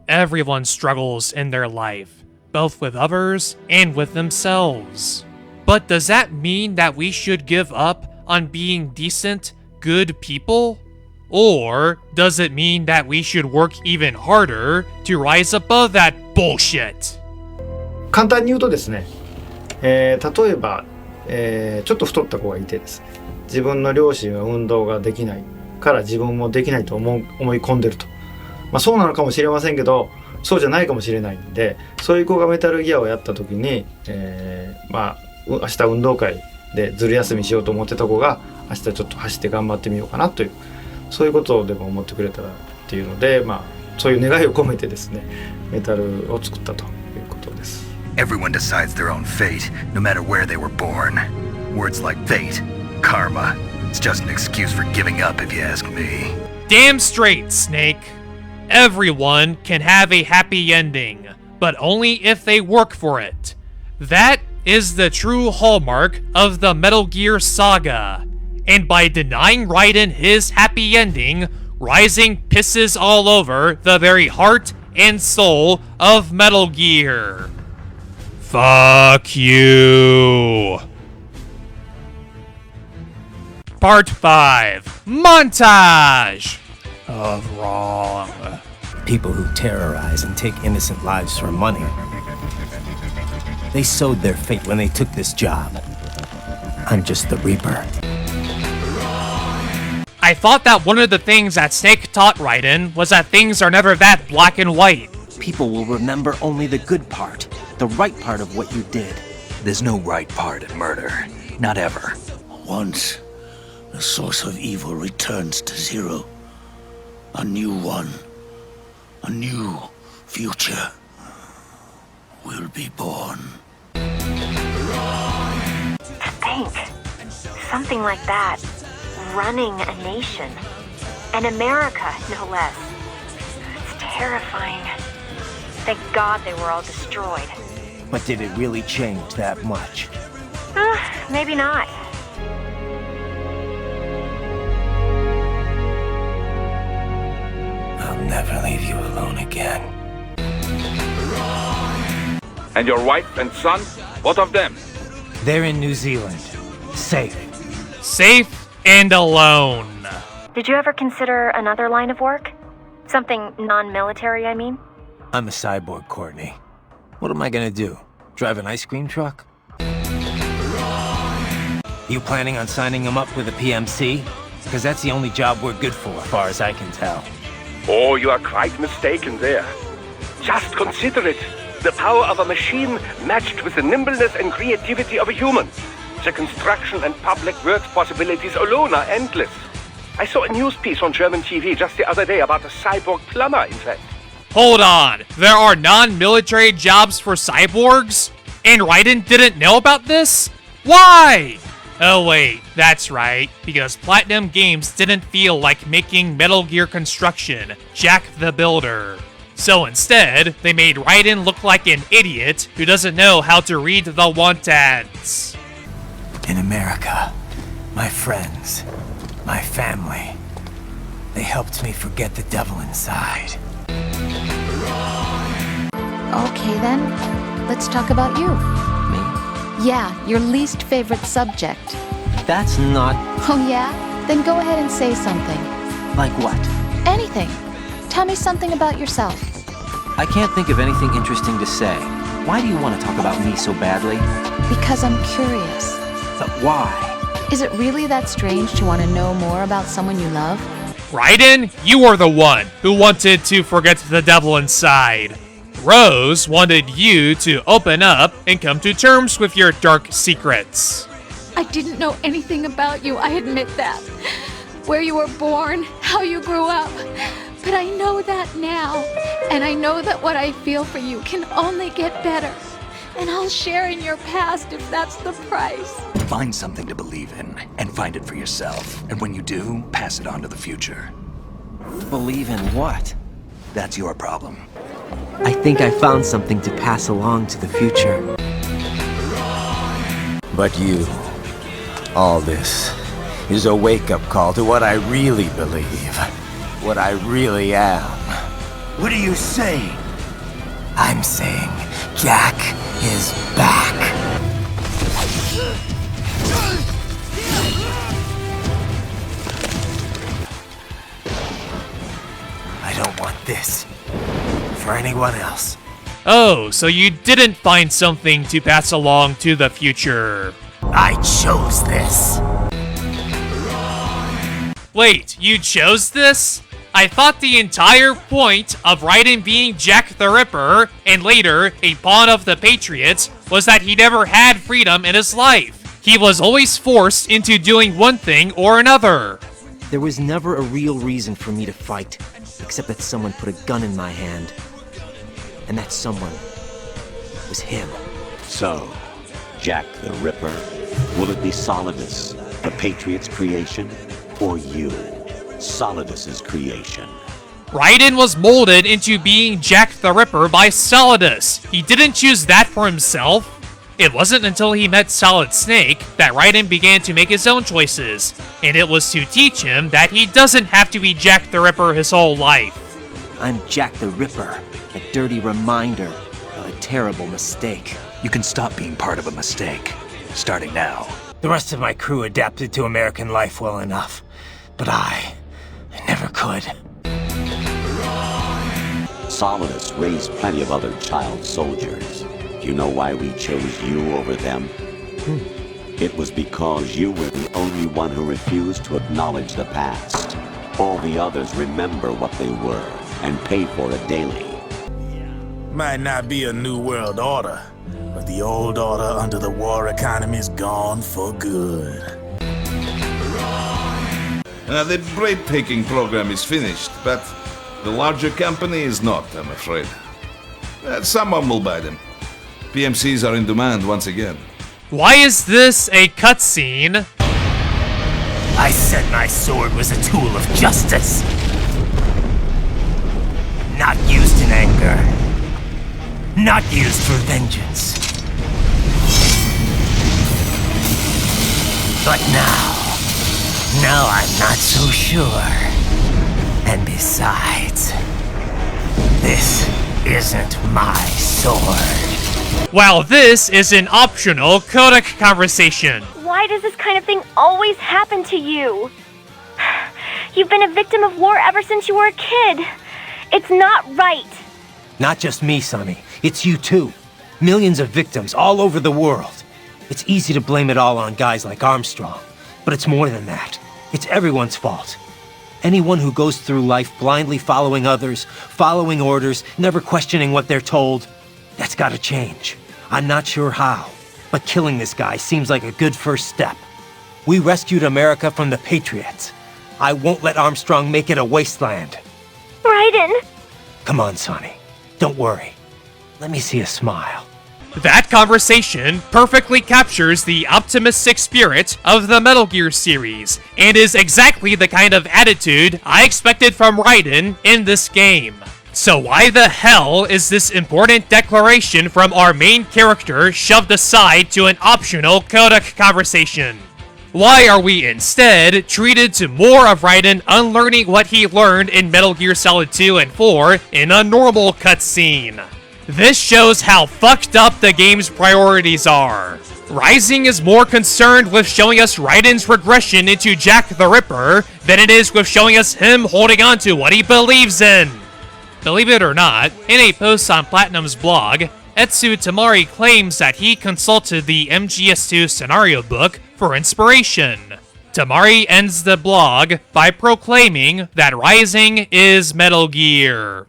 [SPEAKER 1] Everyone struggles in their life, both with others and with themselves. But does that mean that we should give up on being decent, good people? Or does it mean that we should work even harder to rise above that bullshit?
[SPEAKER 4] 簡単に言うとですね、例えば、ちょっと太った子がいてですね、自分の両親は運動ができないから自分もできないと思い込んでると。そうなのかもしれませんけど、そうじゃないかもしれないんで、そういう子がメタルギアをやった時に、明日運動会でずる休みしようと思ってた子が明日ちょっと走って頑張ってみようかなという、そういうことをでも思ってくれたらっていうので、そういう願いを込めてですね、メタルを作ったということです。
[SPEAKER 15] Everyone decides their own fate, no matter where they were born. Words like fate, karma, it's just an excuse for giving up if you ask me.
[SPEAKER 1] Damn straight, Snake. Everyone can have a happy ending, but only if they work for it. That is the true hallmark of the Metal Gear saga. And by denying Raiden his happy ending, Rising pisses all over the very heart and soul of Metal Gear. Fuck you. Part 5. Montage of wrong.
[SPEAKER 16] People who terrorize and take innocent lives for money. They sowed their fate when they took this job. I'm just the Reaper.
[SPEAKER 1] I thought that one of the things that Snake taught Raiden was that things are never that black and white.
[SPEAKER 16] People will remember only the good part, the right part of what you did.
[SPEAKER 15] There's no right part in murder. Not ever.
[SPEAKER 2] Once the source of evil returns to zero, a new one, a new future will be born.
[SPEAKER 10] Think. Something like that. Running a nation. And America, no less. It's terrifying. Thank God they were all destroyed.
[SPEAKER 16] But did it really change that much?
[SPEAKER 10] Maybe not.
[SPEAKER 21] I'll never leave you alone again.
[SPEAKER 17] And your wife and son? What of them?
[SPEAKER 16] They're in New Zealand. Safe.
[SPEAKER 1] Safe and alone.
[SPEAKER 10] Did you ever consider another line of work? Something non-military, I mean?
[SPEAKER 16] I'm a cyborg, Courtney. What am I gonna do? Drive an ice cream truck? You planning on signing him up with a PMC? Because that's the only job we're good for, as far as I can tell.
[SPEAKER 11] Oh, you are quite mistaken there. Just consider it. The power of a machine matched with the nimbleness and creativity of a human. The construction and public works possibilities alone are endless. I saw a news piece on German TV just the other day about a cyborg plumber, in fact.
[SPEAKER 1] Hold on, there are non-military jobs for cyborgs? And Raiden didn't know about this? Why? Oh wait, that's right, because Platinum Games didn't feel like making Metal Gear Construction, Jack the Builder. So instead, they made Raiden look like an idiot who doesn't know how to read the want ads.
[SPEAKER 21] In America, my friends, my family, they helped me forget the devil inside.
[SPEAKER 7] Okay then, let's talk about you.
[SPEAKER 19] Me?
[SPEAKER 7] Yeah, your least favorite subject.
[SPEAKER 19] That's not...
[SPEAKER 7] Oh yeah? Then go ahead and say something.
[SPEAKER 19] Like what?
[SPEAKER 7] Anything. Tell me something about yourself.
[SPEAKER 19] I can't think of anything interesting to say. Why do you want to talk about me so badly?
[SPEAKER 7] Because I'm curious.
[SPEAKER 19] But why?
[SPEAKER 7] Is it really that strange to want to know more about someone you love?
[SPEAKER 1] Raiden, you are the one who wanted to forget the devil inside. Rose wanted you to open up and come to terms with your dark secrets.
[SPEAKER 18] I didn't know anything about you, I admit that. Where you were born, how you grew up. But I know that now. And I know that what I feel for you can only get better. And I'll share in your past if that's the price.
[SPEAKER 15] Find something to believe in, and find it for yourself. And when you do, pass it on to the future.
[SPEAKER 19] Believe in what?
[SPEAKER 15] That's your problem.
[SPEAKER 19] I think I found something to pass along to the future.
[SPEAKER 21] But you, all this, is a wake-up call to what I really believe. What I really am.
[SPEAKER 2] What are you saying?
[SPEAKER 21] I'm saying Jack is back. I don't want this for anyone else.
[SPEAKER 1] Oh, so you didn't find something to pass along to the future.
[SPEAKER 21] I chose this.
[SPEAKER 1] Wait, you chose this? I thought the entire point of Raiden being Jack the Ripper, and later a pawn of the Patriots, was that he never had freedom in his life. He was always forced into doing one thing or another.
[SPEAKER 19] There was never a real reason for me to fight, except that someone put a gun in my hand. And that someone was him.
[SPEAKER 9] So, Jack the Ripper, will it be Solidus, the Patriot's creation, or you, Solidus's creation?
[SPEAKER 1] Raiden was molded into being Jack the Ripper by Solidus. He didn't choose that for himself. It wasn't until he met Solid Snake that Raiden began to make his own choices, and it was to teach him that he doesn't have to be Jack the Ripper his whole life.
[SPEAKER 19] I'm Jack the Ripper, a dirty reminder of a terrible mistake.
[SPEAKER 15] You can stop being part of a mistake, starting now.
[SPEAKER 21] The rest of my crew adapted to American life well enough, but I never could.
[SPEAKER 9] Solidus raised plenty of other child soldiers. Do you know why we chose you over them? It was because you were the only one who refused to acknowledge the past. All the others remember what they were and pay for it daily.
[SPEAKER 12] Might not be a new world order, but the old order under the war economy's gone for good.
[SPEAKER 13] The bread-taking program is finished, but the larger company is not, I'm afraid. Someone will buy them. PMCs are in demand once again.
[SPEAKER 1] Why is this a cutscene?
[SPEAKER 21] I said my sword was a tool of justice. Not used in anger. Not used for vengeance. But now I'm not so sure. And besides, this isn't my sword.
[SPEAKER 1] Wow, this is an optional codec conversation.
[SPEAKER 10] Why does this kind of thing always happen to you? You've been a victim of war ever since you were a kid. It's not right.
[SPEAKER 16] Not just me, Sonny. It's you too. Millions of victims all over the world. It's easy to blame it all on guys like Armstrong. But it's more than that. It's everyone's fault. Anyone who goes through life blindly following others, following orders, never questioning what they're told, that's gotta change. I'm not sure how, but killing this guy seems like a good first step. We rescued America from the Patriots. I won't let Armstrong make it a wasteland.
[SPEAKER 10] Raiden!
[SPEAKER 16] Come on, Sonny. Don't worry. Let me see a smile.
[SPEAKER 1] That conversation perfectly captures the optimistic spirit of the Metal Gear series, and is exactly the kind of attitude I expected from Raiden in this game. So why the hell is this important declaration from our main character shoved aside to an optional codec conversation? Why are we instead treated to more of Raiden unlearning what he learned in Metal Gear Solid 2 and 4 in a normal cutscene? This shows how fucked up the game's priorities are. Rising is more concerned with showing us Raiden's regression into Jack the Ripper than it is with showing us him holding on to what he believes in. Believe it or not, in a post on Platinum's blog, Etsu Tamari claims that he consulted the MGS2 scenario book for inspiration. Tamari ends the blog by proclaiming that Rising is Metal Gear.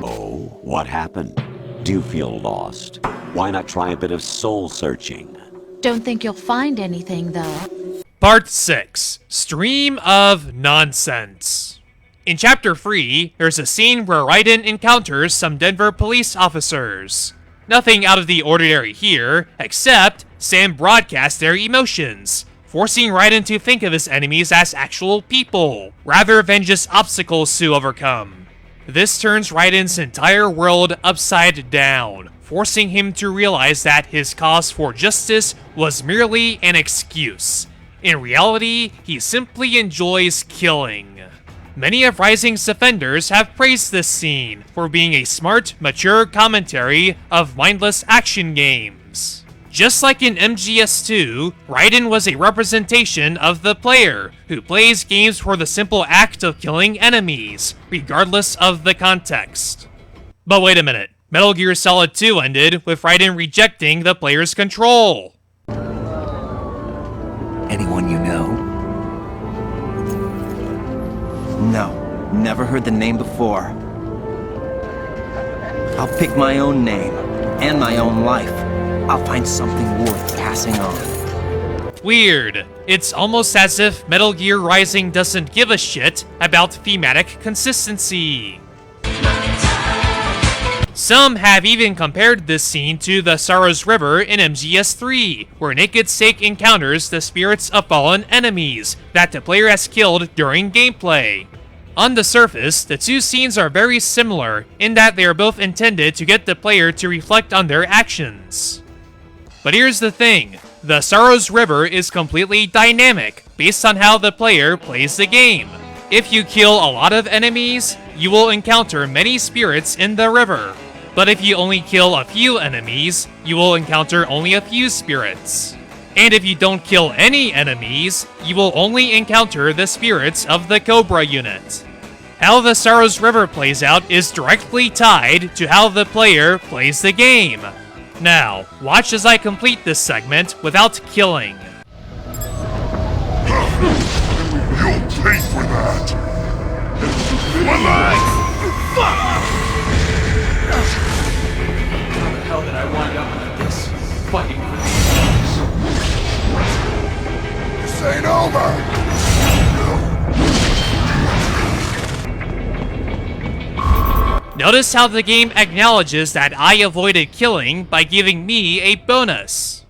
[SPEAKER 9] Oh, what happened? Do you feel lost? Why not try a bit of soul searching?
[SPEAKER 7] Don't think you'll find anything, though.
[SPEAKER 1] Part 6. Stream of Nonsense. In Chapter 3, there's a scene where Raiden encounters some Denver police officers. Nothing out of the ordinary here, except Sam broadcasts their emotions, forcing Raiden to think of his enemies as actual people, rather than just obstacles to overcome. This turns Raiden's entire world upside down, forcing him to realize that his cause for justice was merely an excuse. In reality, he simply enjoys killing. Many of Rising's defenders have praised this scene for being a smart, mature commentary of mindless action games. Just like in MGS2, Raiden was a representation of the player, who plays games for the simple act of killing enemies, regardless of the context. But wait a minute, Metal Gear Solid 2 ended with Raiden rejecting the player's control.
[SPEAKER 19] Anyone you know? No, never heard the name before. I'll pick my own name, and my own life. I'll find something worth passing on.
[SPEAKER 1] Weird. It's almost as if Metal Gear Rising doesn't give a shit about thematic consistency. Some have even compared this scene to the Sorrow's River in MGS3, where Naked Snake encounters the spirits of fallen enemies that the player has killed during gameplay. On the surface, the two scenes are very similar in that they are both intended to get the player to reflect on their actions. But here's the thing, the Sorrow's River is completely dynamic based on how the player plays the game. If you kill a lot of enemies, you will encounter many spirits in the river. But if you only kill a few enemies, you will encounter only a few spirits. And if you don't kill any enemies, you will only encounter the spirits of the Cobra unit. How the Sorrow's River plays out is directly tied to how the player plays the game. Now, watch as I complete this segment without killing.
[SPEAKER 5] You'll pay for that! My legs! Fuck! How the hell did I wind up like this? Fighting for these. This ain't over!
[SPEAKER 1] Notice how the game acknowledges that I avoided killing by giving me a bonus.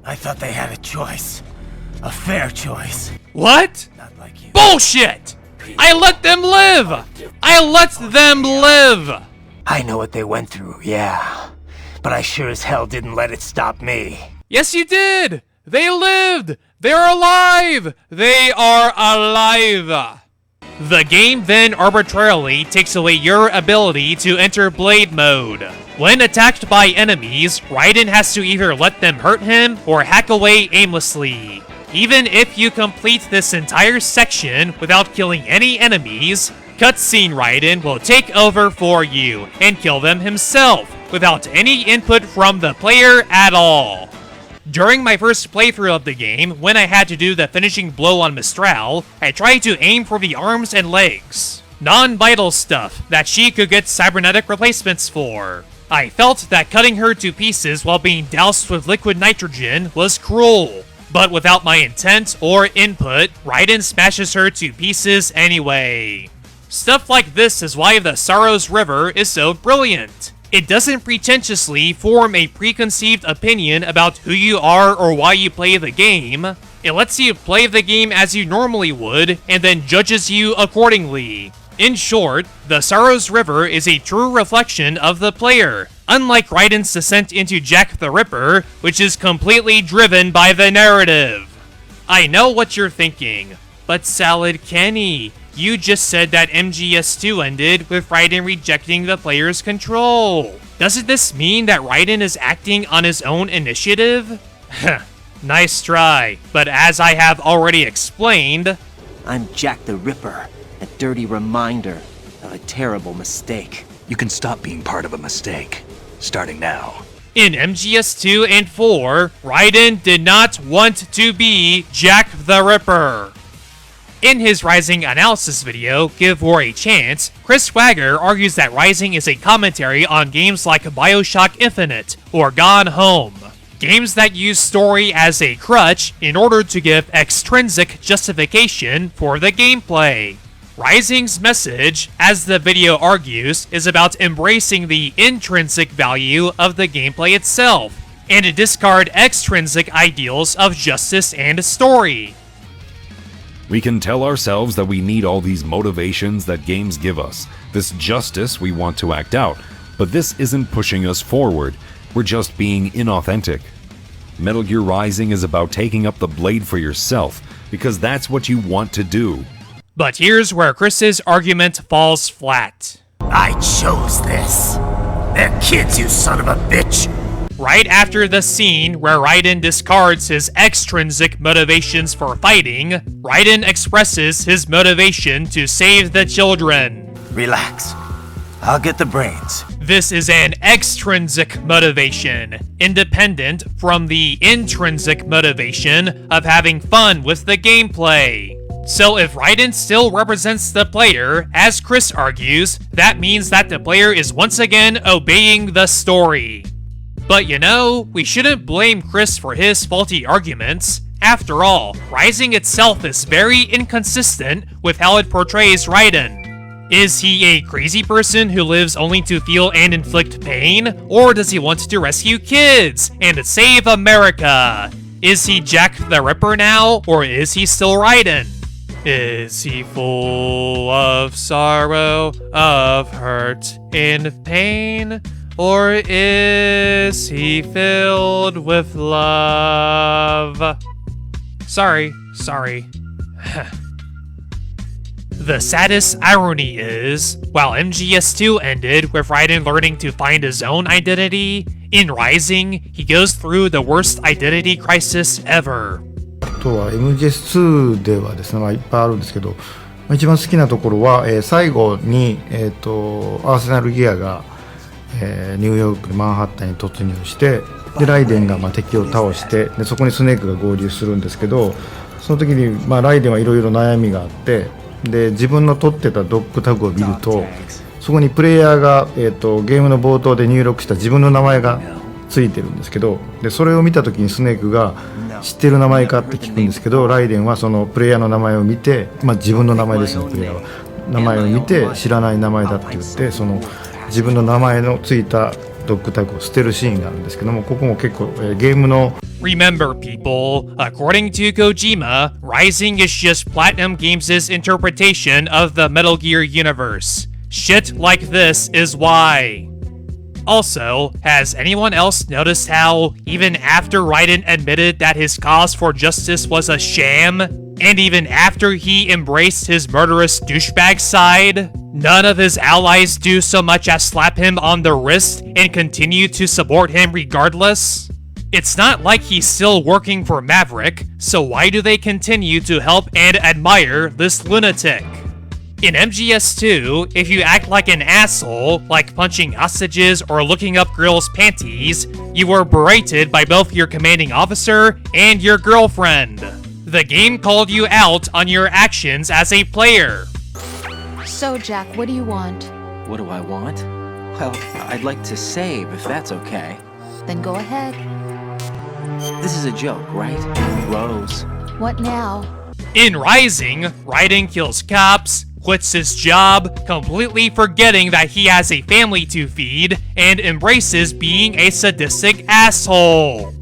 [SPEAKER 21] I thought they had a choice. A fair choice.
[SPEAKER 1] What? Bullshit! I let them live! I let them live!
[SPEAKER 21] I know what they went through, yeah. But I sure as hell didn't let it stop me.
[SPEAKER 1] Yes, you did! They lived! They're alive! They are alive! The game then arbitrarily takes away your ability to enter Blade Mode. When attacked by enemies, Raiden has to either let them hurt him or hack away aimlessly. Even if you complete this entire section without killing any enemies, Cutscene Raiden will take over for you and kill them himself without any input from the player at all. During my first playthrough of the game, when I had to do the finishing blow on Mistral, I tried to aim for the arms and legs. Non-vital stuff that she could get cybernetic replacements for. I felt that cutting her to pieces while being doused with liquid nitrogen was cruel. But without my intent or input, Raiden smashes her to pieces anyway. Stuff like this is why the Sorrow's River is so brilliant. It doesn't pretentiously form a preconceived opinion about who you are or why you play the game. It lets you play the game as you normally would, and then judges you accordingly. In short, the Sorrow's River is a true reflection of the player, unlike Raiden's descent into Jack the Ripper, which is completely driven by the narrative. I know what you're thinking, but Salad Kenny, you just said that MGS2 ended with Raiden rejecting the player's control. Doesn't this mean that Raiden is acting on his own initiative? Nice try, but as I have already explained,
[SPEAKER 19] I'm Jack the Ripper, a dirty reminder of a terrible mistake.
[SPEAKER 15] You can stop being part of a mistake, starting now.
[SPEAKER 1] In MGS2 and 4, Raiden did not want to be Jack the Ripper. In his Rising analysis video, Give War a Chance, Chris Wagger argues that Rising is a commentary on games like BioShock Infinite or Gone Home. Games that use story as a crutch in order to give extrinsic justification for the gameplay. Rising's message, as the video argues, is about embracing the intrinsic value of the gameplay itself, and to discard extrinsic ideals of justice and story.
[SPEAKER 3] We can tell ourselves that we need all these motivations that games give us, this justice we want to act out, but this isn't pushing us forward, we're just being inauthentic. Metal Gear Rising is about taking up the blade for yourself, because that's what you want to do.
[SPEAKER 1] But here's where Chris's argument falls flat.
[SPEAKER 21] I chose this. They're kids, you son of a bitch.
[SPEAKER 1] Right after the scene where Raiden discards his extrinsic motivations for fighting, Raiden expresses his motivation to save the children.
[SPEAKER 21] Relax. I'll get the brains.
[SPEAKER 1] This is an extrinsic motivation, independent from the intrinsic motivation of having fun with the gameplay. So if Raiden still represents the player, as Chris argues, that means that the player is once again obeying the story. But you know, we shouldn't blame Chris for his faulty arguments. After all, Rising itself is very inconsistent with how it portrays Raiden. Is he a crazy person who lives only to feel and inflict pain? Or does he want to rescue kids and save America? Is he Jack the Ripper now, or is he still Raiden? Is he full of sorrow, of hurt and pain? Or is he filled with love? Sorry. The saddest irony is, while MGS2 ended with Raiden learning to find his own identity, in Rising, he goes through the worst identity crisis ever.
[SPEAKER 4] あとは MGS2 ではですね、いっぱいあるんですけど、一番好きなところは、最後に、アーセナルギアが、ニューヨークマンハッタンに突入して、でライデンが敵を倒して、でそこにスネークが合流するんですけど、その時に、ライデンはいろいろ悩みがあって、で自分の取ってたドッグタグを見ると、そこにプレイヤーが、ゲームの冒頭で入力した自分の名前がついてるんですけど、でそれを見た時にスネークが知ってる名前かって聞くんですけど、ライデンはそのプレイヤーの名前を見て、自分の名前ですね、プレイヤーは名前を見て知らない名前だって言って、その自分の名前のついたドッグタグを捨てるシーンがあるんですけども、ここも結構、ゲームの
[SPEAKER 1] Remember, people, according to Kojima, Rising is just Platinum Games' interpretation of the Metal Gear universe. Shit like this is why. Also, has anyone else noticed how, even after Raiden admitted that his cause for justice was a sham, and even after he embraced his murderous douchebag side, none of his allies do so much as slap him on the wrist and continue to support him regardless? It's not like he's still working for Maverick, so why do they continue to help and admire this lunatic? In MGS2, if you act like an asshole, like punching hostages or looking up girls' panties, you were berated by both your commanding officer and your girlfriend. The game called you out on your actions as a player.
[SPEAKER 7] So, Jack, what do you want?
[SPEAKER 19] What do I want? Well, I'd like to save, if that's okay.
[SPEAKER 7] Then go ahead.
[SPEAKER 19] This is a joke, right? Rose.
[SPEAKER 7] What now?
[SPEAKER 1] In Rising, Raiden kills cops, quits his job, completely forgetting that he has a family to feed, and embraces being a sadistic asshole.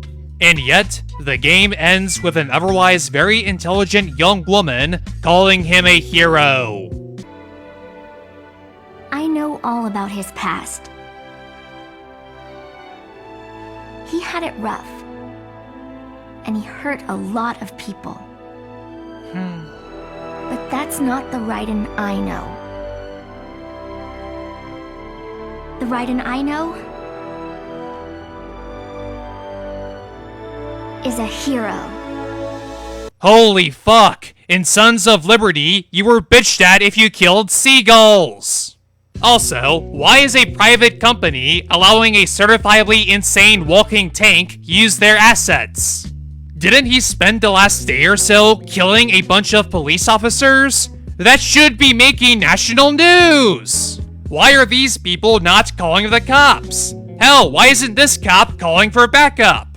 [SPEAKER 1] And yet, the game ends with an otherwise very intelligent young woman calling him a hero.
[SPEAKER 14] I know all about his past. He had it rough, and he hurt a lot of people. But that's not the Raiden I know. The Raiden I know is a hero.
[SPEAKER 1] Holy fuck! In Sons of Liberty, you were bitched at if you killed seagulls! Also, why is a private company allowing a certifiably insane walking tank use their assets? Didn't he spend the last day or so killing a bunch of police officers? That should be making national news! Why are these people not calling the cops? Hell, why isn't this cop calling for backup?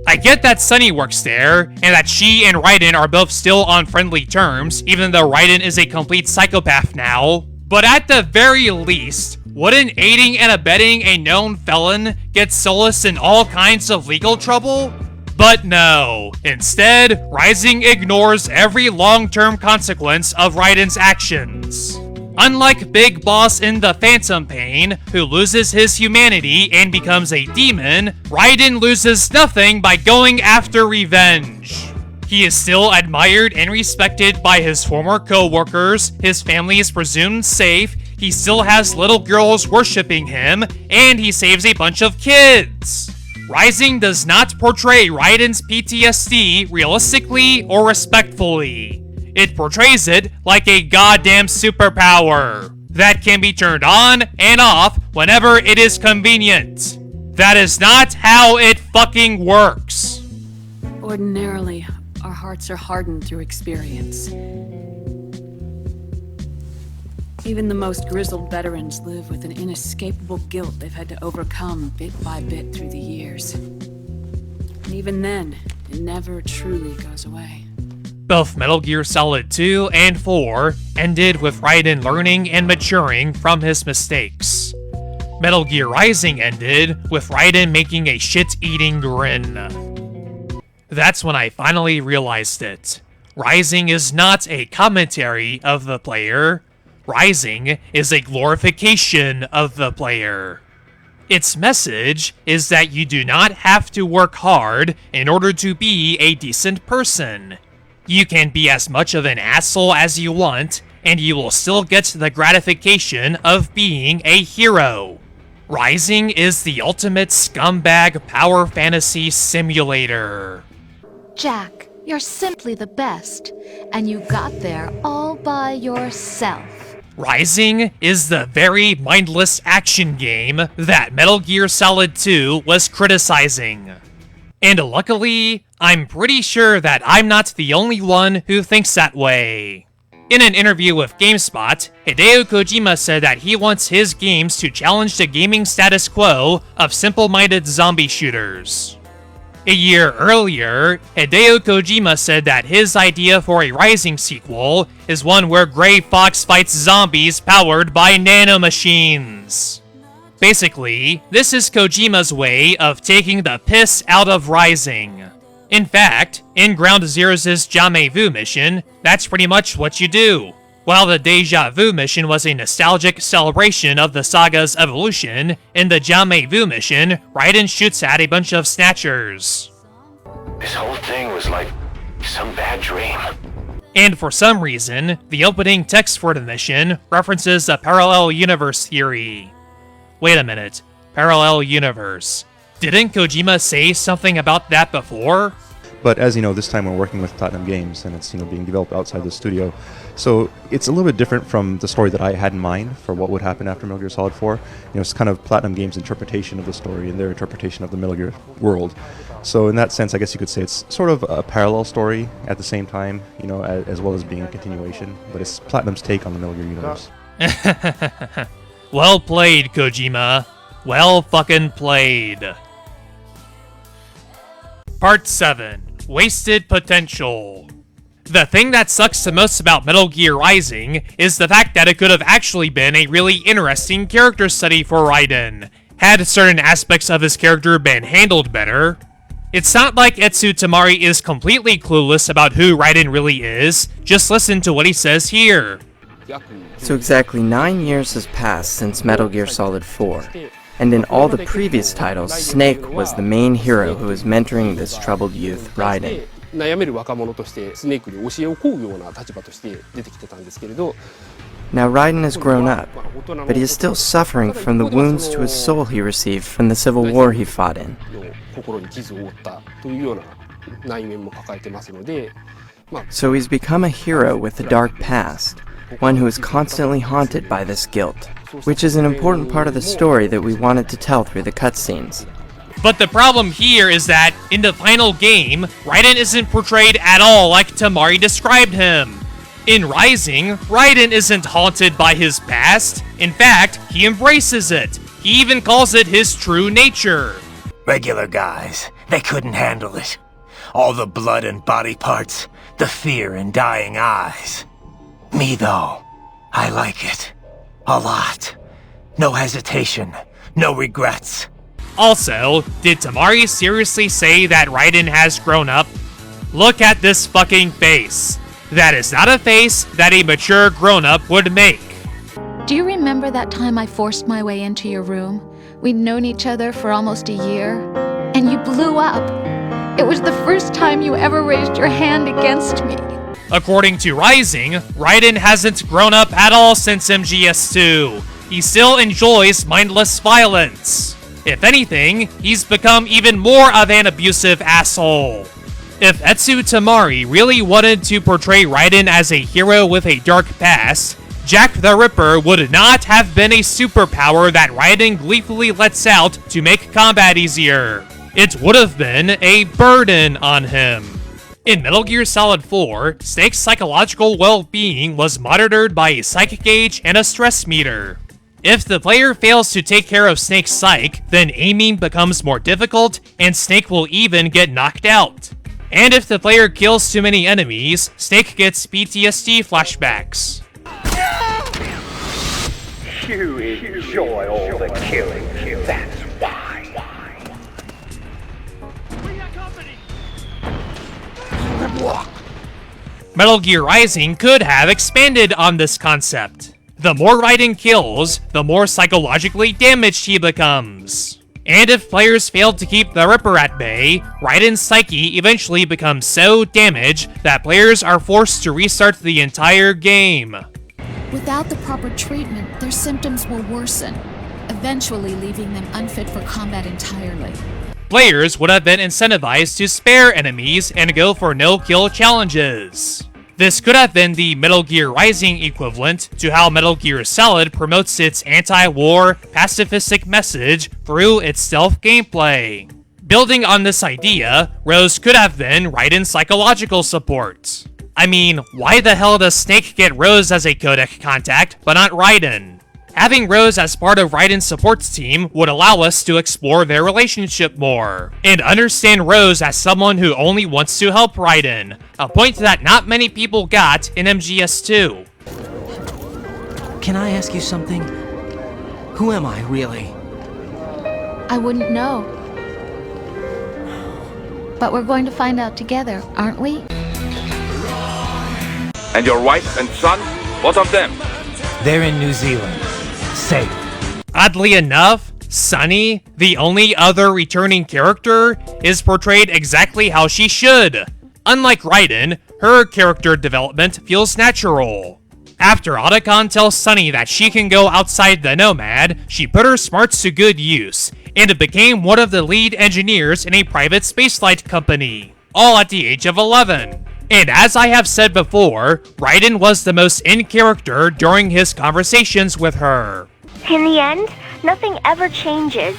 [SPEAKER 1] I get that Sunny works there, and that she and Raiden are both still on friendly terms, even though Raiden is a complete psychopath now. But at the very least, wouldn't aiding and abetting a known felon get Solus in all kinds of legal trouble? But no. Instead, Rising ignores every long-term consequence of Raiden's actions. Unlike Big Boss in The Phantom Pain, who loses his humanity and becomes a demon, Raiden loses nothing by going after revenge. He is still admired and respected by his former co-workers, his family is presumed safe, he still has little girls worshipping him, and he saves a bunch of kids. Rising does not portray Raiden's PTSD realistically or respectfully. It portrays it like a goddamn superpower that can be turned on and off whenever it is convenient. That is not how it fucking works.
[SPEAKER 20] Ordinarily, our hearts are hardened through experience. Even the most grizzled veterans live with an inescapable guilt they've had to overcome bit by bit through the years. And even then, it never truly goes away.
[SPEAKER 1] Both Metal Gear Solid 2 and 4 ended with Raiden learning and maturing from his mistakes. Metal Gear Rising ended with Raiden making a shit-eating grin. That's when I finally realized it. Rising is not a commentary of the player. Rising is a glorification of the player. Its message is that you do not have to work hard in order to be a decent person. You can be as much of an asshole as you want, and you will still get the gratification of being a hero. Rising is the ultimate scumbag power fantasy simulator.
[SPEAKER 7] Jack, you're simply the best, and you got there all by yourself.
[SPEAKER 1] Rising is the very mindless action game that Metal Gear Solid 2 was criticizing. And luckily, I'm pretty sure that I'm not the only one who thinks that way. In an interview with GameSpot, Hideo Kojima said that he wants his games to challenge the gaming status quo of simple-minded zombie shooters. A year earlier, Hideo Kojima said that his idea for a Rising sequel is one where Gray Fox fights zombies powered by nanomachines. Basically, this is Kojima's way of taking the piss out of Rising. In fact, in Ground Zeroes' Jamais Vu mission, that's pretty much what you do. While the Deja Vu mission was a nostalgic celebration of the saga's evolution, in the Jamais Vu mission, Raiden shoots at a bunch of snatchers.
[SPEAKER 2] This whole thing was like some bad dream.
[SPEAKER 1] And for some reason, the opening text for the mission references a parallel universe theory. Wait a minute, parallel universe. Didn't Kojima say something about that before?
[SPEAKER 6] But as you know, this time we're working with Platinum Games, and it's being developed outside the studio. So it's a little bit different from the story that I had in mind for what would happen after Metal Gear Solid 4. It's kind of Platinum Games' interpretation of the story and their interpretation of the Metal Gear world. So in that sense, I guess you could say it's sort of a parallel story at the same time, as well as being a continuation. But it's Platinum's take on the Metal Gear universe.
[SPEAKER 1] Well played, Kojima. Well fucking played. Part 7. Wasted Potential. The thing that sucks the most about Metal Gear Rising is the fact that it could have actually been a really interesting character study for Raiden, had certain aspects of his character been handled better. It's not like Etsu Tamari is completely clueless about who Raiden really is, just listen to what he says here.
[SPEAKER 22] So exactly 9 years has passed since Metal Gear Solid 4, and in all the previous titles, Snake was the main hero who was mentoring this troubled youth, Raiden. Now Raiden has grown up, but he is still suffering from the wounds to his soul he received from the civil war he fought in. So he's become a hero with a dark past, one who is constantly haunted by this guilt, which is an important part of the story that we wanted to tell through the cutscenes.
[SPEAKER 1] But the problem here is that, in the final game, Raiden isn't portrayed at all like Tamari described him. In Rising, Raiden isn't haunted by his past. In fact, he embraces it. He even calls it his true nature.
[SPEAKER 21] Regular guys, they couldn't handle it. All the blood and body parts, the fear in dying eyes. Me though, I like it. A lot. No hesitation, no regrets.
[SPEAKER 1] Also, did Tamari seriously say that Raiden has grown up? Look at this fucking face. That is not a face that a mature grown-up would make.
[SPEAKER 18] Do you remember that time I forced my way into your room? We'd known each other for almost a year, and you blew up. It was the first time you ever raised your hand against me.
[SPEAKER 1] According to Rising, Raiden hasn't grown up at all since MGS2. He still enjoys mindless violence. If anything, he's become even more of an abusive asshole. If Etsu Tamari really wanted to portray Raiden as a hero with a dark past, Jack the Ripper would not have been a superpower that Raiden gleefully lets out to make combat easier. It would have been a burden on him. In Metal Gear Solid 4, Snake's psychological well-being was monitored by a psych gauge and a stress meter. If the player fails to take care of Snake's psych, then aiming becomes more difficult, and Snake will even get knocked out. And if the player kills too many enemies, Snake gets PTSD flashbacks.
[SPEAKER 11] You enjoy all the killing, that's why.
[SPEAKER 1] Metal Gear Rising could have expanded on this concept. The more Raiden kills, the more psychologically damaged he becomes. And if players failed to keep the Ripper at bay, Raiden's psyche eventually becomes so damaged that players are forced to restart the entire game.
[SPEAKER 18] Without the proper treatment, their symptoms will worsen, eventually leaving them unfit for combat entirely.
[SPEAKER 1] Players would have been incentivized to spare enemies and go for no-kill challenges. This could have been the Metal Gear Rising equivalent to how Metal Gear Solid promotes its anti-war, pacifistic message through its stealth gameplay. Building on this idea, Rose could have been Raiden's psychological support. I mean, why the hell does Snake get Rose as a codec contact, but not Raiden? Having Rose as part of Raiden's support team would allow us to explore their relationship more, and understand Rose as someone who only wants to help Raiden, a point that not many people got in MGS2.
[SPEAKER 19] Can I ask you something? Who am I, really?
[SPEAKER 18] I wouldn't know. But we're going to find out together, aren't we?
[SPEAKER 17] And your wife and son? What of them?
[SPEAKER 16] They're in New Zealand. Safe.
[SPEAKER 1] Oddly enough, Sunny, the only other returning character, is portrayed exactly how she should. Unlike Raiden, her character development feels natural. After Otacon tells Sunny that she can go outside the Nomad, she put her smarts to good use, and became one of the lead engineers in a private spaceflight company. all at the age of 11. And as I have said before, Raiden was the most in character during his conversations with her.
[SPEAKER 10] In the end, nothing ever changes.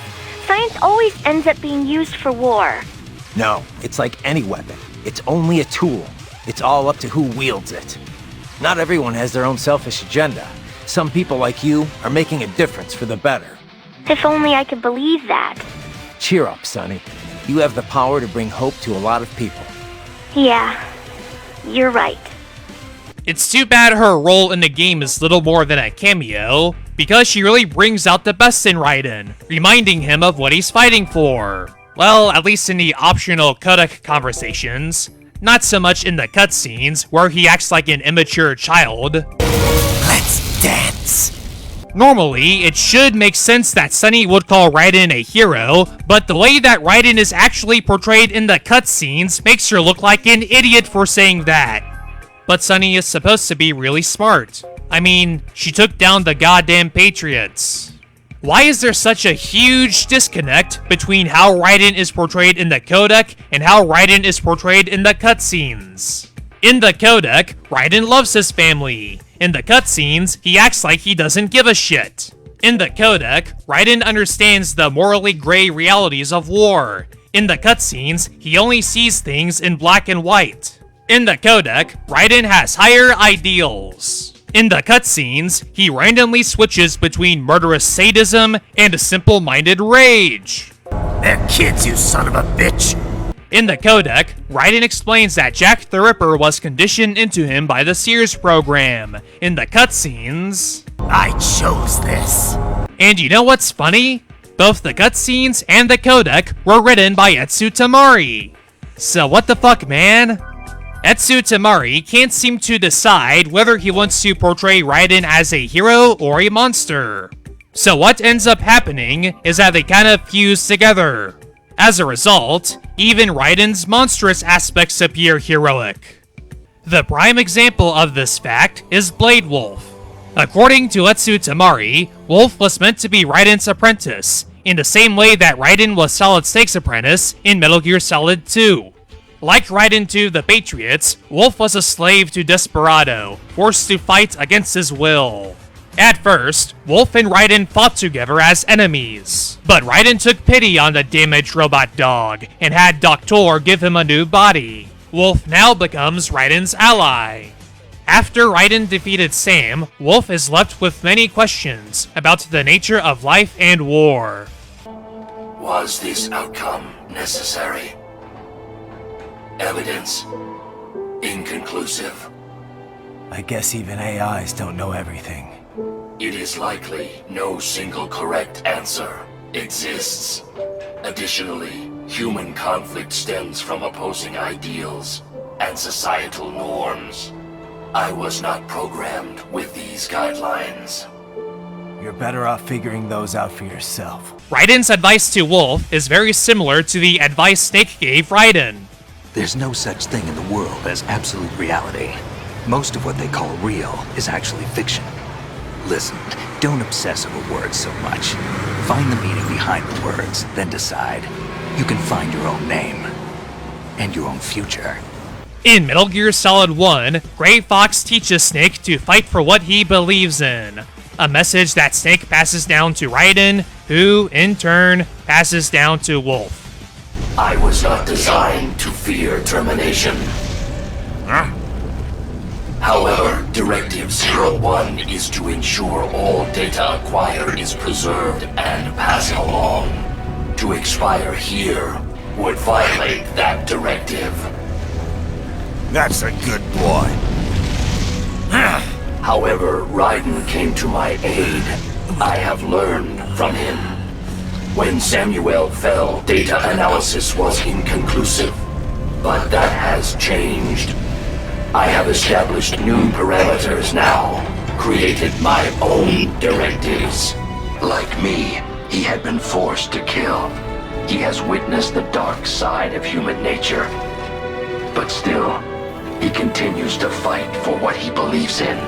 [SPEAKER 10] Science always ends up being used for war.
[SPEAKER 16] No, it's like any weapon. It's only a tool. It's all up to who wields it. Not everyone has their own selfish agenda. Some people like you are making a difference for the better.
[SPEAKER 10] If only I could believe that.
[SPEAKER 16] Cheer up, Sonny. You have the power to bring hope to a lot of people.
[SPEAKER 10] Yeah, you're right.
[SPEAKER 1] It's too bad her role in the game is little more than a cameo, because she really brings out the best in Raiden, reminding him of what he's fighting for. Well, at least in the optional codec conversations. Not so much in the cutscenes, where he acts like an immature child.
[SPEAKER 21] Let's dance!
[SPEAKER 1] Normally, it should make sense that Sonny would call Raiden a hero, but the way that Raiden is actually portrayed in the cutscenes makes her look like an idiot for saying that. But Sonny is supposed to be really smart. I mean, she took down the goddamn Patriots. Why is there such a huge disconnect between how Raiden is portrayed in the codec and how Raiden is portrayed in the cutscenes? In the codec, Raiden loves his family. In the cutscenes, he acts like he doesn't give a shit. In the codec, Raiden understands the morally gray realities of war. In the cutscenes, he only sees things in black and white. In the codec, Raiden has higher ideals. In the cutscenes, he randomly switches between murderous sadism and simple-minded rage.
[SPEAKER 21] They're kids, you son of a bitch!
[SPEAKER 1] In the codec, Raiden explains that Jack the Ripper was conditioned into him by the Sears program. In the cutscenes,
[SPEAKER 21] I chose this.
[SPEAKER 1] And you know what's funny? Both the cutscenes and the codec were written by Etsu Tamari. So what the fuck, man? Etsu Tamari can't seem to decide whether he wants to portray Raiden as a hero or a monster. So what ends up happening is that they kind of fuse together. As a result, even Raiden's monstrous aspects appear heroic. The prime example of this fact is Blade Wolf. According to Etsu Tamari, Wolf was meant to be Raiden's apprentice, in the same way that Raiden was Solid Snake's apprentice in Metal Gear Solid 2. Like Raiden to the Patriots, Wolf was a slave to Desperado, forced to fight against his will. At first, Wolf and Raiden fought together as enemies, but Raiden took pity on the damaged robot dog and had Doctor give him a new body. Wolf now becomes Raiden's ally. After Raiden defeated Sam, Wolf is left with many questions about the nature of life and war.
[SPEAKER 2] Was this outcome necessary? Evidence inconclusive.
[SPEAKER 21] I guess even AIs don't know everything.
[SPEAKER 2] It is likely no single correct answer exists. Additionally, human conflict stems from opposing ideals and societal norms. I was not programmed with these guidelines.
[SPEAKER 21] You're better off figuring those out for yourself.
[SPEAKER 1] Raiden's advice to Wolf is very similar to the advice Snake gave Raiden.
[SPEAKER 15] There's no such thing in the world as absolute reality. Most of what they call real is actually fiction. Listen, don't obsess over words so much. Find the meaning behind the words, then decide. You can find your own name. And your own future.
[SPEAKER 1] In Metal Gear Solid 1, Gray Fox teaches Snake to fight for what he believes in. A message that Snake passes down to Raiden, who, in turn, passes down to Wolf.
[SPEAKER 2] I was not designed to fear termination. However, Directive 01 is to ensure all data acquired is preserved and passed along. To expire here would violate that directive.
[SPEAKER 21] That's a good boy.
[SPEAKER 2] However, Raiden came to my aid. I have learned from him. When Sewell fell, data analysis was inconclusive, but that has changed. I have established new parameters now, created my own directives. Like me, he had been forced to kill. He has witnessed the dark side of human nature. But still, he continues to fight for what he believes in.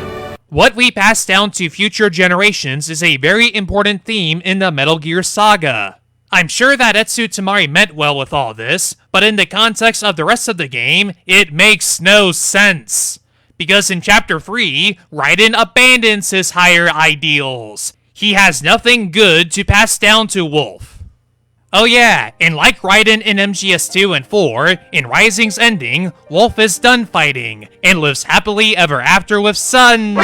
[SPEAKER 1] What we pass down to future generations is a very important theme in the Metal Gear saga. I'm sure that Etsu Tamari meant well with all this, but in the context of the rest of the game, it makes no sense. Because in Chapter 3, Raiden abandons his higher ideals. He has nothing good to pass down to Wolfe. Oh yeah, and like Raiden in MGS2 and 4, in Rising's ending, Wolfe is done fighting, and lives happily ever after with Sun.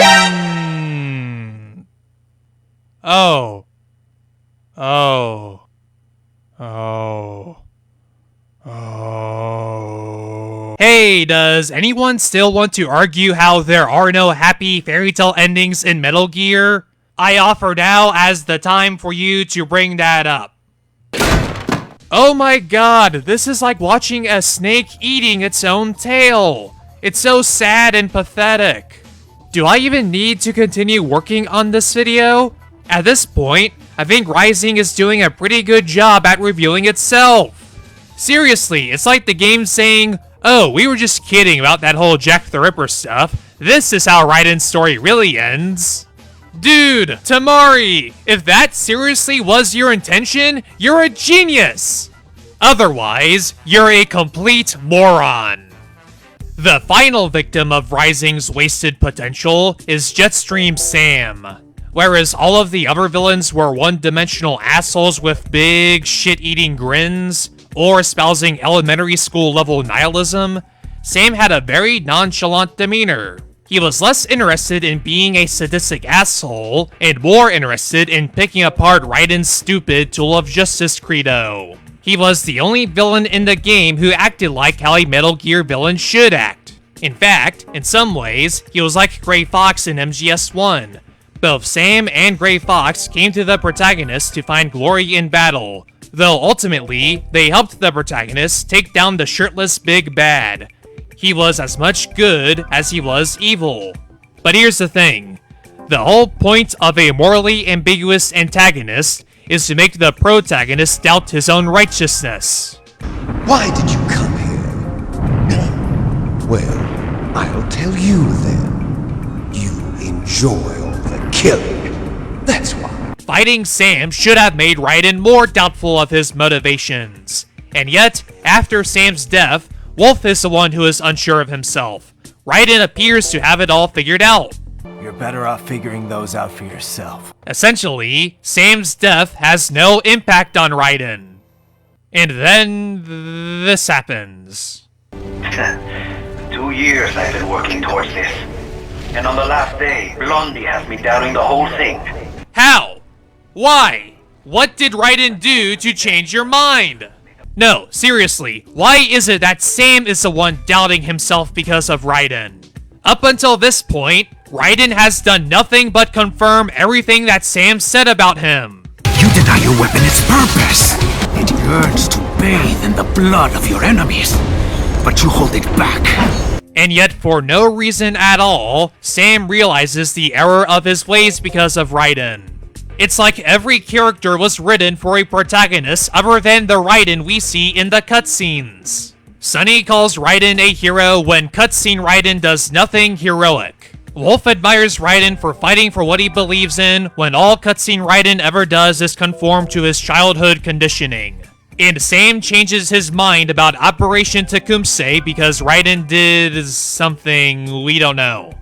[SPEAKER 1] Oh. Hey, does anyone still want to argue how there are no happy fairy tale endings in Metal Gear? I offer now as the time for you to bring that up. Oh my god, this is like watching a snake eating its own tail. It's so sad and pathetic. Do I even need to continue working on this video? At this point, I think Rising is doing a pretty good job at reviewing itself. Seriously, it's like the game saying, oh, we were just kidding about that whole Jack the Ripper stuff. This is how Raiden's story really ends. Dude, Tamari, if that seriously was your intention, you're a genius. Otherwise, you're a complete moron. The final victim of Rising's wasted potential is Jetstream Sam. Whereas all of the other villains were one-dimensional assholes with big shit-eating grins, or espousing elementary school-level nihilism, Sam had a very nonchalant demeanor. He was less interested in being a sadistic asshole, and more interested in picking apart Raiden's stupid Tool of Justice credo. He was the only villain in the game who acted like how a Metal Gear villain should act. In fact, in some ways, he was like Gray Fox in MGS1. Both Sam and Gray Fox came to the protagonist to find glory in battle, though ultimately, they helped the protagonist take down the shirtless big bad. He was as much good as he was evil. But here's the thing. The whole point of a morally ambiguous antagonist is to make the protagonist doubt his own righteousness.
[SPEAKER 8] Why did you come here? Well, I'll tell you then. You enjoy all the killing. That's why.
[SPEAKER 1] Fighting Sam should have made Raiden more doubtful of his motivations. And yet, after Sam's death, Wolfe is the one who is unsure of himself. Raiden appears to have it all figured out.
[SPEAKER 21] You're better off figuring those out for yourself.
[SPEAKER 1] Essentially, Sam's death has no impact on Raiden. And then this happens.
[SPEAKER 12] 2 years I've been working towards this. And on the last day, Blondie has me doubting the whole thing.
[SPEAKER 1] How? Why? What did Raiden do to change your mind? No, seriously, why is it that Sam is the one doubting himself because of Raiden? Up until this point, Raiden has done nothing but confirm everything that Sam said about him.
[SPEAKER 23] You deny your weapon its purpose. It yearns to bathe in the blood of your enemies, but you hold it back.
[SPEAKER 1] And yet, for no reason at all, Sam realizes the error of his ways because of Raiden. It's like every character was written for a protagonist other than the Raiden we see in the cutscenes. Sunny calls Raiden a hero when cutscene Raiden does nothing heroic. Wolfe admires Raiden for fighting for what he believes in when all cutscene Raiden ever does is conform to his childhood conditioning. And Sam changes his mind about Operation Tecumseh because Raiden did something we don't know.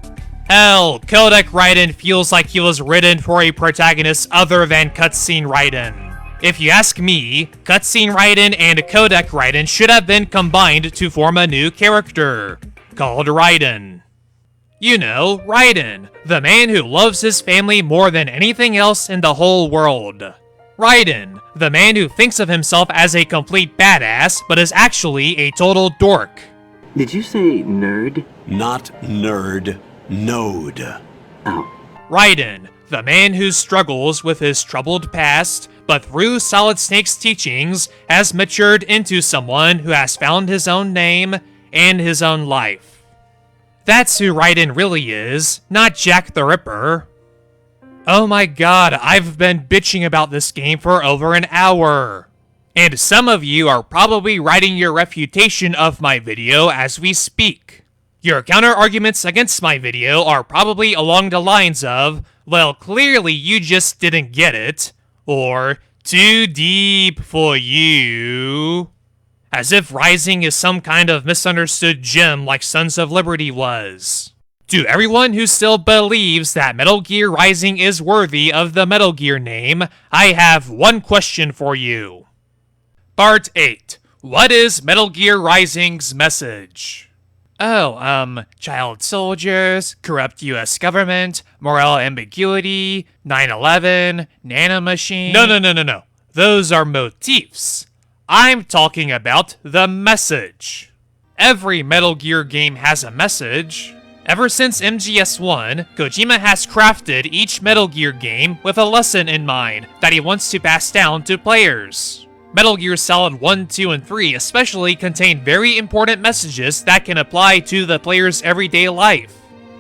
[SPEAKER 1] Hell, Codec Raiden feels like he was written for a protagonist other than Cutscene Raiden. If you ask me, Cutscene Raiden and Codec Raiden should have been combined to form a new character, called Raiden. You know, Raiden, the man who loves his family more than anything else in the whole world. Raiden, the man who thinks of himself as a complete badass, but is actually a total dork.
[SPEAKER 24] Did you say nerd?
[SPEAKER 9] Not nerd. Node.
[SPEAKER 24] Oh.
[SPEAKER 1] Raiden, the man who struggles with his troubled past, but through Solid Snake's teachings, has matured into someone who has found his own name and his own life. That's who Raiden really is, not Jack the Ripper. Oh my god, I've been bitching about this game for over an hour. And some of you are probably writing your refutation of my video as we speak. Your counter-arguments against my video are probably along the lines of, well, clearly you just didn't get it, or, Too deep for you. As if Rising is some kind of misunderstood gem like Sons of Liberty was. To everyone who still believes that Metal Gear Rising is worthy of the Metal Gear name, I have one question for you. Part 8. What is Metal Gear Rising's message? Oh, child soldiers, corrupt US government, moral ambiguity, 9/11, nanomachine... No. Those are motifs. I'm talking about the message. Every Metal Gear game has a message. Ever since MGS1, Kojima has crafted each Metal Gear game with a lesson in mind that he wants to pass down to players. Metal Gear Solid 1, 2, and 3 especially contain very important messages that can apply to the player's everyday life.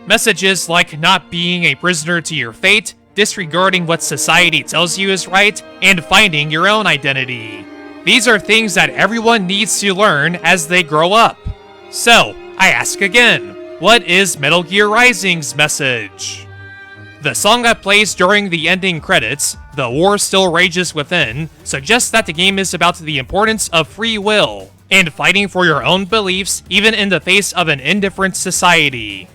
[SPEAKER 1] Messages like not being a prisoner to your fate, disregarding what society tells you is right, and finding your own identity. These are things that everyone needs to learn as they grow up. So, I ask again, what is Metal Gear Rising's message? The song that plays during the ending credits, The War Still Rages Within, suggests that the game is about the importance of free will, and fighting for your own beliefs even in the face of an indifferent society.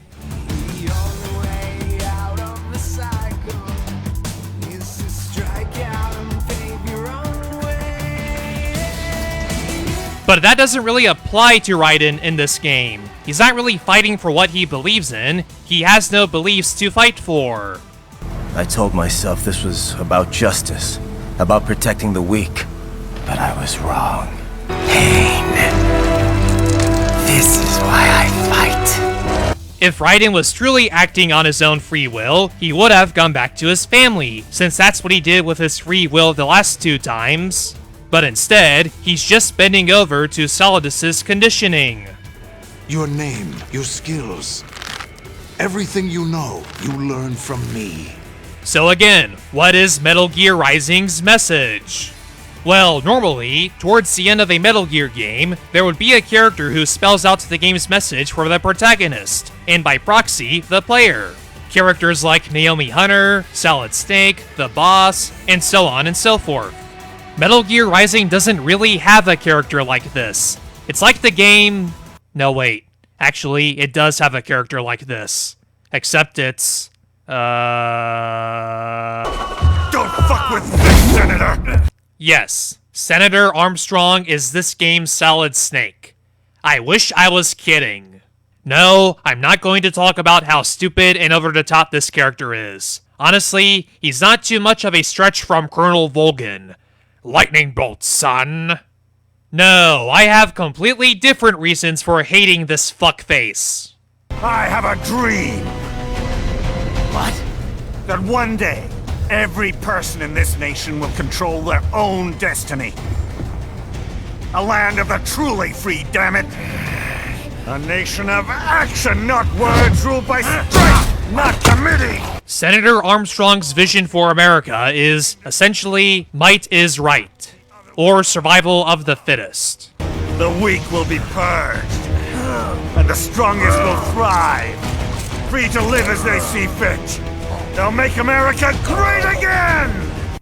[SPEAKER 1] But that doesn't really apply to Raiden in this game. He's not really fighting for what he believes in. He has no beliefs to fight for.
[SPEAKER 3] I told myself this was about justice, about protecting the weak. But I was wrong. Pain. This is why I fight.
[SPEAKER 1] If Raiden was truly acting on his own free will, he would have gone back to his family, since that's what he did with his free will the last 2 times. But instead, he's just bending over to Solidus's conditioning.
[SPEAKER 23] Your name, your skills, everything you know, you learn from me.
[SPEAKER 1] So again, what is Metal Gear Rising's message? Well, normally, towards the end of a Metal Gear game, there would be a character who spells out the game's message for the protagonist, and by proxy, the player. Characters like Naomi Hunter, Solid Snake, the boss, and so on and so forth. Metal Gear Rising doesn't really have a character like this. It's like the game... No, wait. Actually, it does have a character like this. Except it's... Don't
[SPEAKER 23] fuck with this, Senator!
[SPEAKER 1] Yes, Senator Armstrong is this game's Solid Snake. I wish I was kidding. No, I'm not going to talk about how stupid and over-the-top this character is. Honestly, he's not too much of a stretch from Colonel Volgin. Lightning bolt, son. No, I have completely different reasons for hating this fuckface.
[SPEAKER 23] I have a dream.
[SPEAKER 3] What?
[SPEAKER 23] That one day, every person in this nation will control their own destiny. A land of the truly free, damn it. A nation of action, not words, ruled by strength, not committee.
[SPEAKER 1] Senator Armstrong's vision for America is, essentially, might is right. Or survival of the fittest.
[SPEAKER 23] The weak will be purged, and the strongest will thrive, free to live as they see fit. They'll make America great again!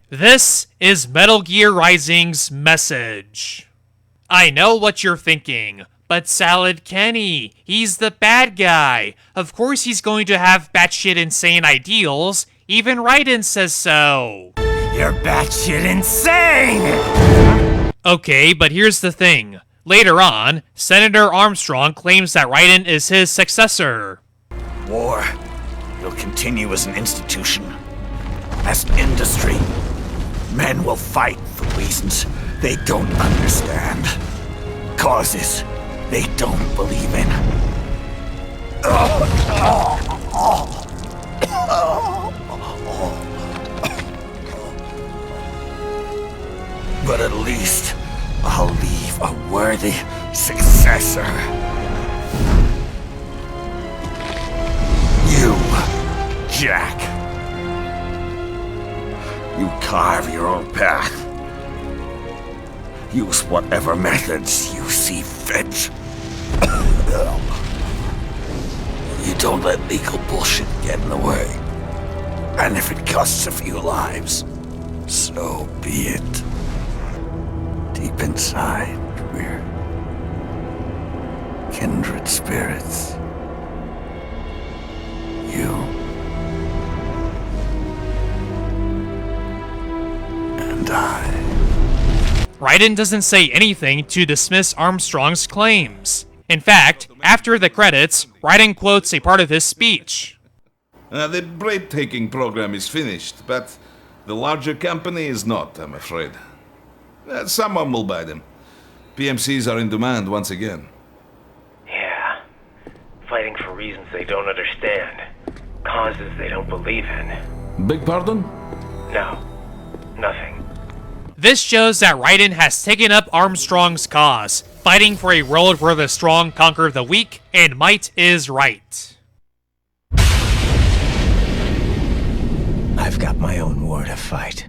[SPEAKER 1] This is Metal Gear Rising's message. I know what you're thinking, but Salad Kenny, he's the bad guy. Of course he's going to have batshit insane ideals. Even Raiden says so.
[SPEAKER 23] You're batshit insane!
[SPEAKER 1] Okay, but here's the thing. Later on, Senator Armstrong claims that Raiden is his successor.
[SPEAKER 23] War will continue as an institution, as an industry. Men will fight for reasons they don't understand. Causes they don't believe in. But at least I'll leave a worthy successor. You, Jack. You carve your own path. Use whatever methods you see fit. You don't let legal bullshit get in the way. And if it costs a few lives,
[SPEAKER 2] So be it. Deep inside, we're kindred spirits. You and I.
[SPEAKER 1] Raiden doesn't say anything to dismiss Armstrong's claims. In fact, after the credits, Raiden quotes a part of his speech.
[SPEAKER 4] The breathtaking program is finished, but the larger company is not, I'm afraid. Someone will buy them. PMCs are in demand once again.
[SPEAKER 21] Yeah. Fighting for reasons they don't understand. Causes they don't believe in.
[SPEAKER 4] Beg pardon?
[SPEAKER 21] No. Nothing.
[SPEAKER 1] This shows that Raiden has taken up Armstrong's cause, fighting for a world where the strong conquer the weak, and might is right.
[SPEAKER 21] I've got my own war to fight.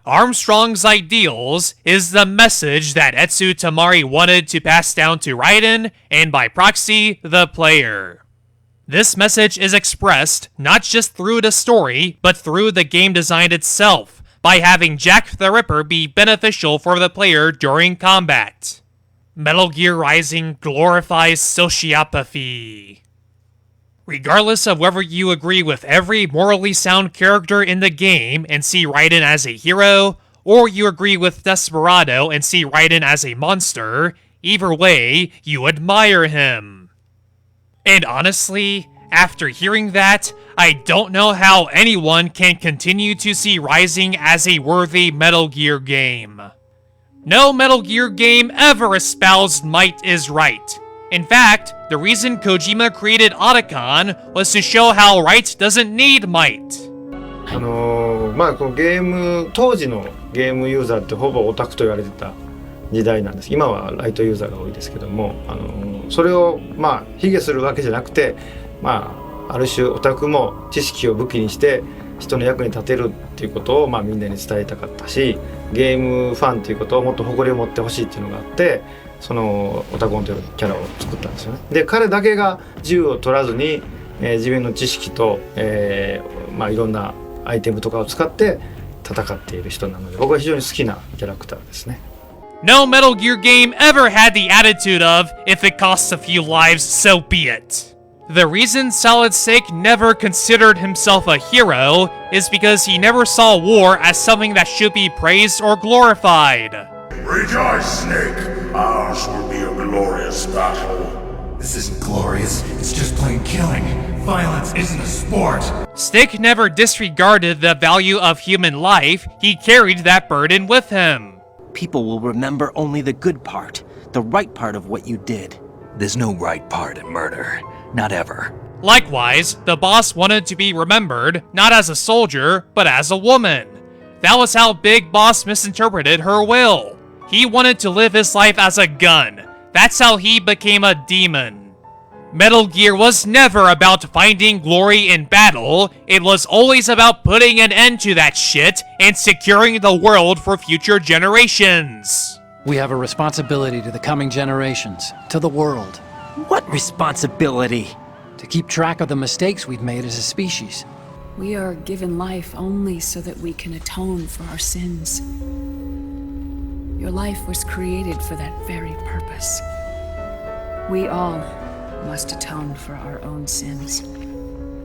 [SPEAKER 1] Armstrong's ideals is the message that Etsu Tamari wanted to pass down to Raiden, and by proxy, the player. This message is expressed not just through the story, but through the game design itself, by having Jack the Ripper be beneficial for the player during combat. Metal Gear Rising glorifies sociopathy. Regardless of whether you agree with every morally sound character in the game and see Raiden as a hero, or you agree with Desperado and see Raiden as a monster, either way, you admire him. And honestly, after hearing that, I don't know how anyone can continue to see Rising as a worthy Metal Gear game. No Metal Gear game ever espoused might is right. In fact, the reason Kojima created Otacon was to show how right doesn't need might.
[SPEAKER 5] このゲーム当時のゲームユーザーってほぼオタクと言われてた時代なんです。今はライトユーザーが多いですけども、それを卑下するわけじゃなくて、ある種オタクも知識を武器にして人の役に立てるっていうことをみんなに伝えたかったし、ゲームファンということをもっと誇りを持ってほしいっていうのがあって、そのオタコンというキャラを作ったんですよね。で、彼だけが銃を取らずに、自分の知識と、いろんなアイテムとかを使って戦っている人なので、僕は非常に好きなキャラクターですね。
[SPEAKER 1] No Metal Gear game ever had the attitude of, if it costs a few lives, so be it. The reason Solid Snake never considered himself a hero is because he never saw war as something that should be praised or glorified.
[SPEAKER 2] Rejoice, Snake! Ours will be a glorious battle.
[SPEAKER 13] This isn't glorious, it's just plain killing. Violence isn't a sport.
[SPEAKER 1] Snake never disregarded the value of human life, he carried that burden with him.
[SPEAKER 19] People will remember only the good part, the right part of what you did.
[SPEAKER 15] There's no right part in murder. Not ever.
[SPEAKER 1] Likewise, the boss wanted to be remembered, not as a soldier, but as a woman. That was how Big Boss misinterpreted her will. He wanted to live his life as a gun. That's how he became a demon. Metal Gear was never about finding glory in battle, it was always about putting an end to that shit and securing the world for future generations.
[SPEAKER 14] We have a responsibility to the coming generations, to the world.
[SPEAKER 19] What responsibility?
[SPEAKER 14] To keep track of the mistakes we've made as a species.
[SPEAKER 20] We are given life only so that we can atone for our sins. Your life was created for that very purpose. We all must atone for our own sins.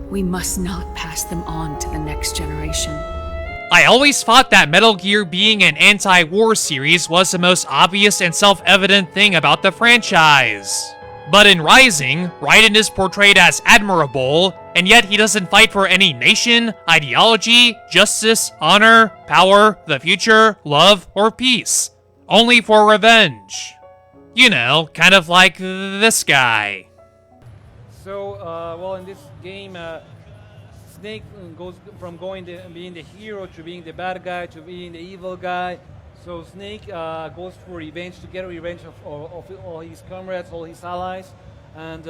[SPEAKER 20] We must not pass them on to the next generation.
[SPEAKER 1] I always thought that Metal Gear being an anti-war series was the most obvious and self-evident thing about the franchise. But in Rising, Raiden is portrayed as admirable, and yet he doesn't fight for any nation, ideology, justice, honor, power, the future, love, or peace. Only for revenge. You know, kind of like this guy.
[SPEAKER 25] So, well, in this game, Snake goes from being the hero to being the bad guy to being the evil guy. So Snake goes for revenge, to get revenge of all his comrades, all his allies. And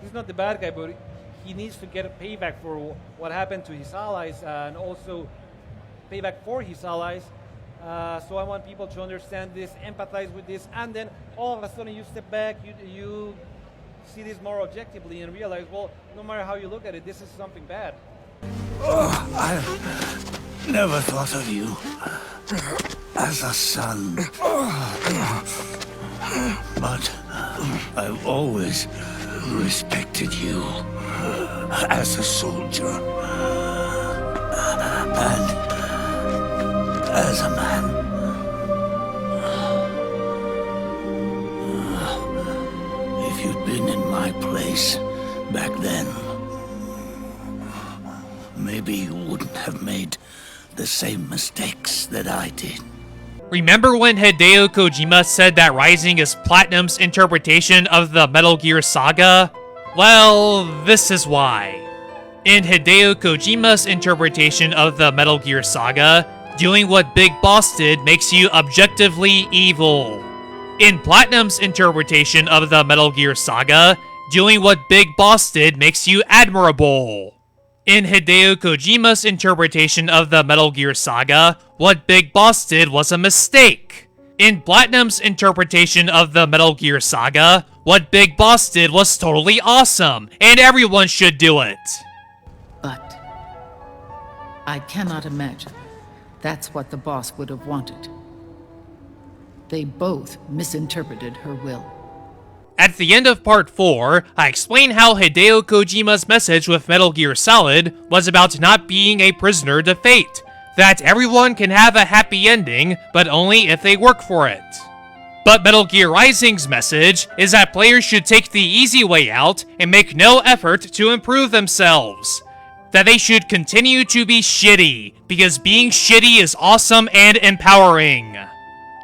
[SPEAKER 25] he's not the bad guy, but he needs to get a payback for what happened to his allies and also payback for his allies. So I want people to understand this, empathize with this, and then all of a sudden you step back, you see this more objectively and realize, well, no matter how you look at it, this is something bad.
[SPEAKER 2] never thought of you as a son. But I've always respected you as a soldier. And as a man. If you'd been in my place back then, maybe you wouldn't have made the same mistakes that I did.
[SPEAKER 1] Remember when Hideo Kojima said that Rising is Platinum's interpretation of the Metal Gear saga? Well, this is why. In Hideo Kojima's interpretation of the Metal Gear saga, doing what Big Boss did makes you objectively evil. In Platinum's interpretation of the Metal Gear saga, doing what Big Boss did makes you admirable. In Hideo Kojima's interpretation of the Metal Gear saga, what Big Boss did was a mistake. In Platinum's interpretation of the Metal Gear saga, what Big Boss did was totally awesome, and everyone should do it.
[SPEAKER 6] But I cannot imagine that's what the boss would have wanted. They both misinterpreted her will.
[SPEAKER 1] At the end of part 4, I explain how Hideo Kojima's message with Metal Gear Solid was about not being a prisoner to fate, that everyone can have a happy ending, but only if they work for it. But Metal Gear Rising's message is that players should take the easy way out and make no effort to improve themselves. That they should continue to be shitty, because being shitty is awesome and empowering.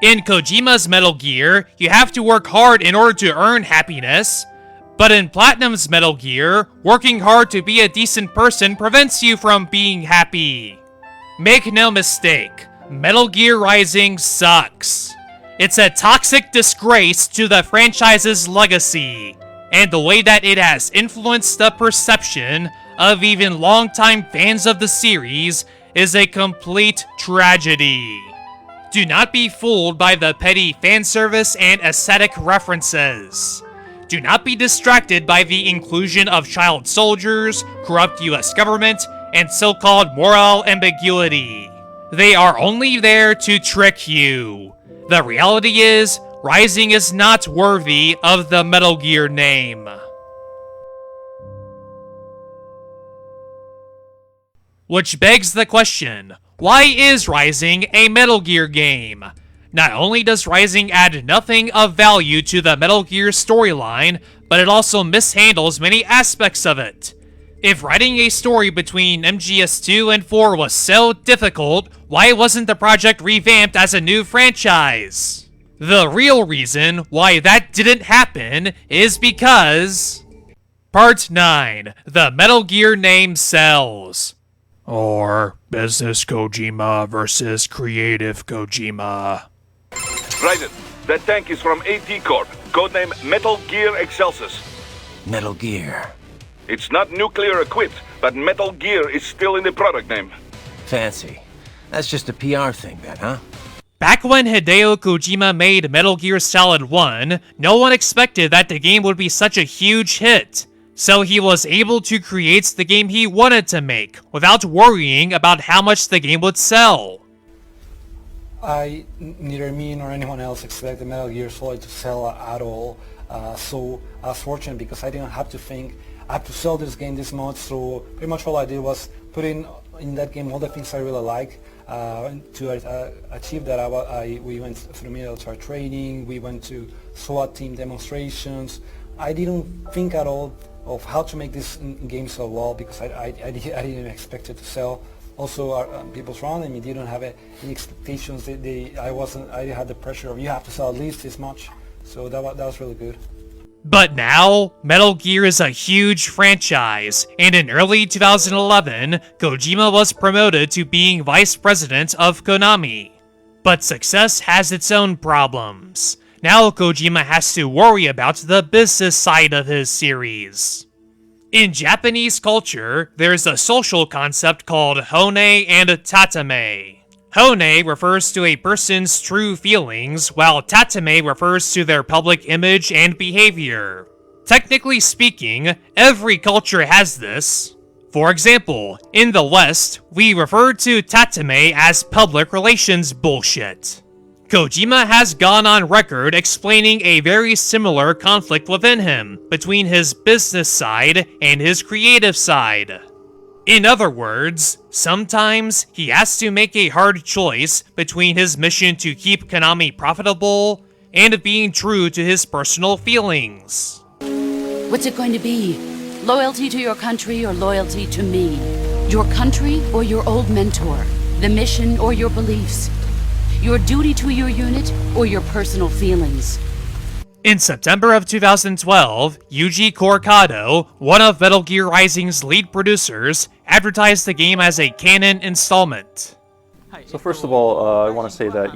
[SPEAKER 1] In Kojima's Metal Gear, you have to work hard in order to earn happiness, but in Platinum's Metal Gear, working hard to be a decent person prevents you from being happy. Make no mistake, Metal Gear Rising sucks. It's a toxic disgrace to the franchise's legacy, and the way that it has influenced the perception of even longtime fans of the series is a complete tragedy. Do not be fooled by the petty fan service and aesthetic references. Do not be distracted by the inclusion of child soldiers, corrupt US government, and so-called moral ambiguity. They are only there to trick you. The reality is, Rising is not worthy of the Metal Gear name. Which begs the question, why is Rising a Metal Gear game? Not only does Rising add nothing of value to the Metal Gear storyline, but it also mishandles many aspects of it. If writing a story between MGS2 and 4 was so difficult, why wasn't the project revamped as a new franchise? The real reason why that didn't happen is because... Part 9. The Metal Gear name sells. Or Business Kojima versus Creative Kojima.
[SPEAKER 17] Raiden, that tank is from AT Corp, codename Metal Gear Excelsus.
[SPEAKER 21] Metal Gear.
[SPEAKER 17] It's not nuclear equipped, but Metal Gear is still in the product name.
[SPEAKER 21] Fancy. That's just a PR thing then, huh?
[SPEAKER 1] Back when Hideo Kojima made Metal Gear Solid 1, no one expected that the game would be such a huge hit. So he was able to create the game he wanted to make, without worrying about how much the game would sell.
[SPEAKER 7] Neither me nor anyone else expected Metal Gear Solid to sell at all. So I was fortunate because I didn't have to think, I have to sell this game this much, so pretty much all I did was put in that game all the things I really like. To achieve that, we went through military training, we went to SWAT team demonstrations. I didn't think at all of how to make this game so well because I didn't expect it to sell. Also, people surrounding me didn't have any expectations. I didn't have the pressure of you have to sell at least this much. So that was really good.
[SPEAKER 1] But now, Metal Gear is a huge franchise, and in early 2011, Kojima was promoted to being vice president of Konami. But success has its own problems. Now Kojima has to worry about the business side of his series. In Japanese culture, there's a social concept called hone and tatame. Hone refers to a person's true feelings, while tatame refers to their public image and behavior. Technically speaking, every culture has this. For example, in the West, we refer to tatame as public relations bullshit. Kojima has gone on record explaining a very similar conflict within him, between his business side and his creative side. In other words, sometimes he has to make a hard choice between his mission to keep Konami profitable and being true to his personal feelings.
[SPEAKER 10] What's it going to be? Loyalty to your country or loyalty to me? Your country or your old mentor? The mission or your beliefs? Your duty to your unit or your personal feelings?
[SPEAKER 1] In September of 2012, Yuji Korekado, one of Metal Gear Rising's lead producers, advertised the game as a canon installment.
[SPEAKER 11] So first of all, I want to say that,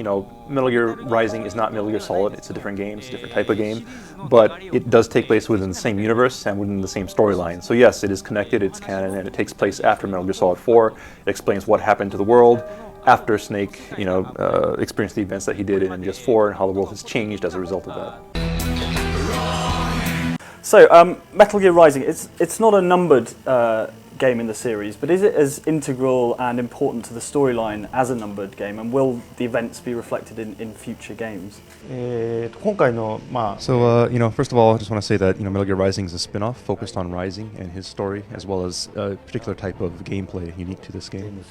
[SPEAKER 11] Metal Gear Rising is not Metal Gear Solid. It's a different game, it's a different type of game, but it does take place within the same universe and within the same storyline. So yes, it is connected, it's canon, and it takes place after Metal Gear Solid 4. It explains what happened to the world after Snake, experienced the events that he did in MGS 4 and how the world has changed as a result of that.
[SPEAKER 16] So, Metal Gear Rising, it's not a numbered game in the series, but is it as integral and important to the storyline as a numbered game, and will the events be reflected in future games?
[SPEAKER 18] So, first of all, I just want to say that Metal Gear Rising is a spin-off focused on Rising and his story, as well as a particular type of gameplay unique to this game.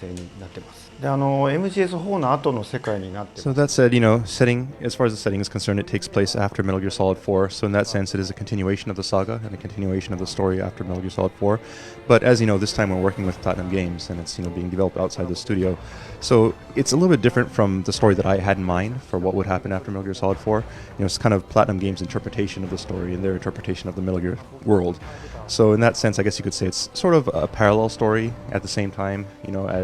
[SPEAKER 18] So that said, as far as the setting is concerned, it takes place after Metal Gear Solid 4, so in that sense it is a continuation of the saga and a continuation of the story after Metal Gear Solid 4. But as you know, this time we're working with Platinum Games, and it's being developed outside the studio. So it's a little bit different from the story that I had in mind for what would happen after Metal Gear Solid 4. It's kind of Platinum Games' interpretation of the story and their interpretation of the Metal Gear world. So in that sense, I guess you could say it's sort of a parallel story at the same time,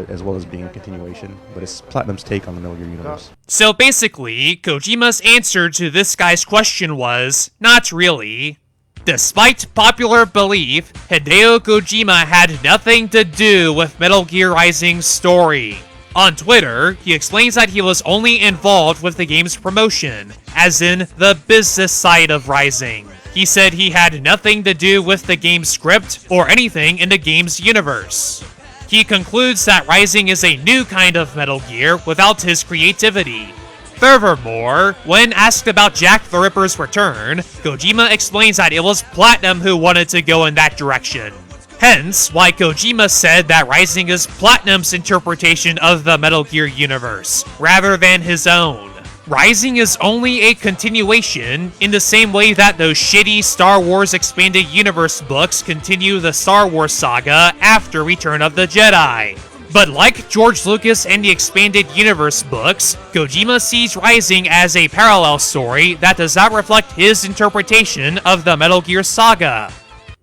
[SPEAKER 18] as well as being a continuation. But it's Platinum's take on the Metal Gear universe.
[SPEAKER 1] So basically, Kojima's answer to this guy's question was, not really. Despite popular belief, Hideo Kojima had nothing to do with Metal Gear Rising's story. On Twitter, he explains that he was only involved with the game's promotion, as in the business side of Rising. He said he had nothing to do with the game's script or anything in the game's universe. He concludes that Rising is a new kind of Metal Gear without his creativity. Furthermore, when asked about Jack the Ripper's return, Kojima explains that it was Platinum who wanted to go in that direction. Hence, why Kojima said that Rising is Platinum's interpretation of the Metal Gear universe, rather than his own. Rising is only a continuation, in the same way that those shitty Star Wars Expanded Universe books continue the Star Wars saga after Return of the Jedi. But like George Lucas and the Expanded Universe books, Kojima sees Rising as a parallel story that does not reflect his interpretation of the Metal Gear saga.